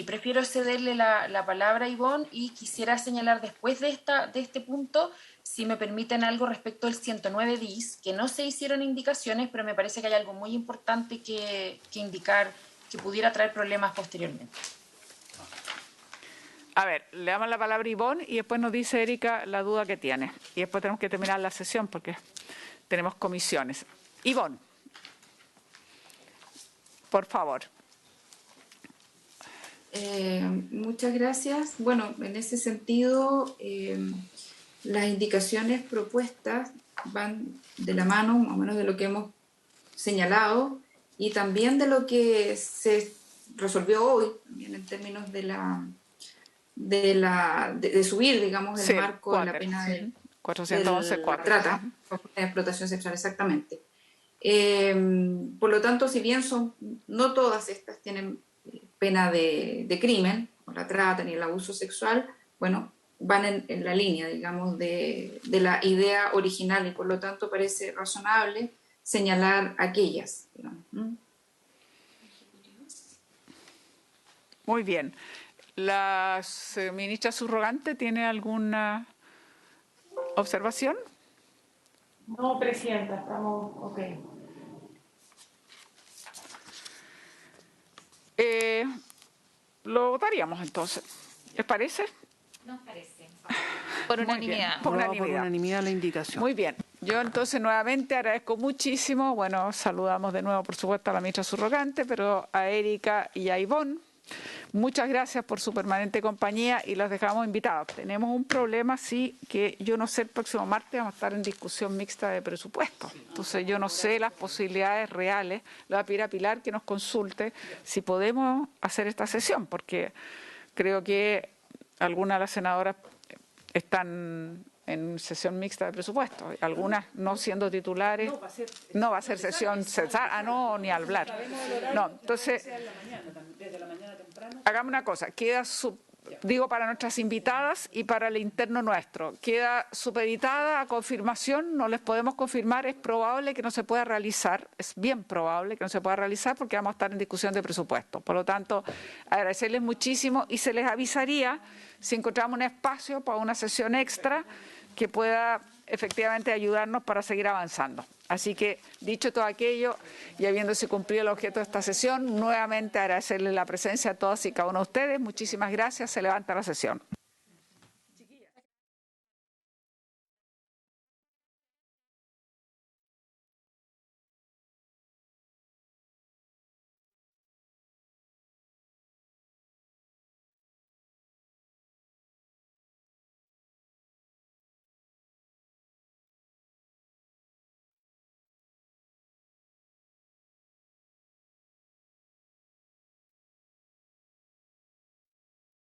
prefiero cederle la palabra a Ivonne y quisiera señalar después de este punto, si me permiten, algo respecto al 109 bis, que no se hicieron indicaciones, pero me parece que hay algo muy importante que indicar que pudiera traer problemas posteriormente. A ver, le damos la palabra a Ivonne y después nos dice Erika la duda que tiene. Y después tenemos que terminar la sesión porque tenemos comisiones. Ivonne, por favor. Muchas gracias. Bueno, en ese sentido, las indicaciones propuestas van de la mano, más o menos, de lo que hemos señalado y también de lo que se resolvió hoy, también en términos de subir, digamos, el marco de la pena de 411 la trata, de explotación sexual, exactamente. Por lo tanto, si bien no todas estas tienen pena de crimen, o la trata ni el abuso sexual, bueno, van en la línea, digamos, de la idea original y por lo tanto parece razonable señalar aquellas, digamos. Muy bien. ¿La ministra subrogante tiene alguna observación? No, Presidenta, estamos ok. Lo votaríamos entonces. ¿Les parece? Nos parece. Por unanimidad. Por unanimidad la indicación. Muy bien. Yo entonces nuevamente agradezco muchísimo. Bueno, saludamos de nuevo, por supuesto, a la ministra subrogante, pero a Erika y a Ivonne. Muchas gracias por su permanente compañía y los dejamos invitados. Tenemos un problema, sí, que yo no sé, el próximo martes vamos a estar en discusión mixta de presupuesto. Entonces yo no sé las posibilidades reales. Le voy a pedir a Pilar que nos consulte si podemos hacer esta sesión, porque creo que algunas de las senadoras están en sesión mixta de presupuesto. Algunas no siendo titulares. No va a ser sesión cesar. No, ni hablar. No, entonces, hagamos una cosa. Queda digo para nuestras invitadas y para el interno nuestro, queda supeditada a confirmación, no les podemos confirmar, es probable que no se pueda realizar, es bien probable que no se pueda realizar porque vamos a estar en discusión de presupuesto. Por lo tanto, agradecerles muchísimo y se les avisaría si encontramos un espacio para una sesión extra que pueda efectivamente ayudarnos para seguir avanzando. Así que, dicho todo aquello y habiéndose cumplido el objeto de esta sesión, nuevamente agradecerles la presencia a todas y cada uno de ustedes. Muchísimas gracias. Se levanta la sesión.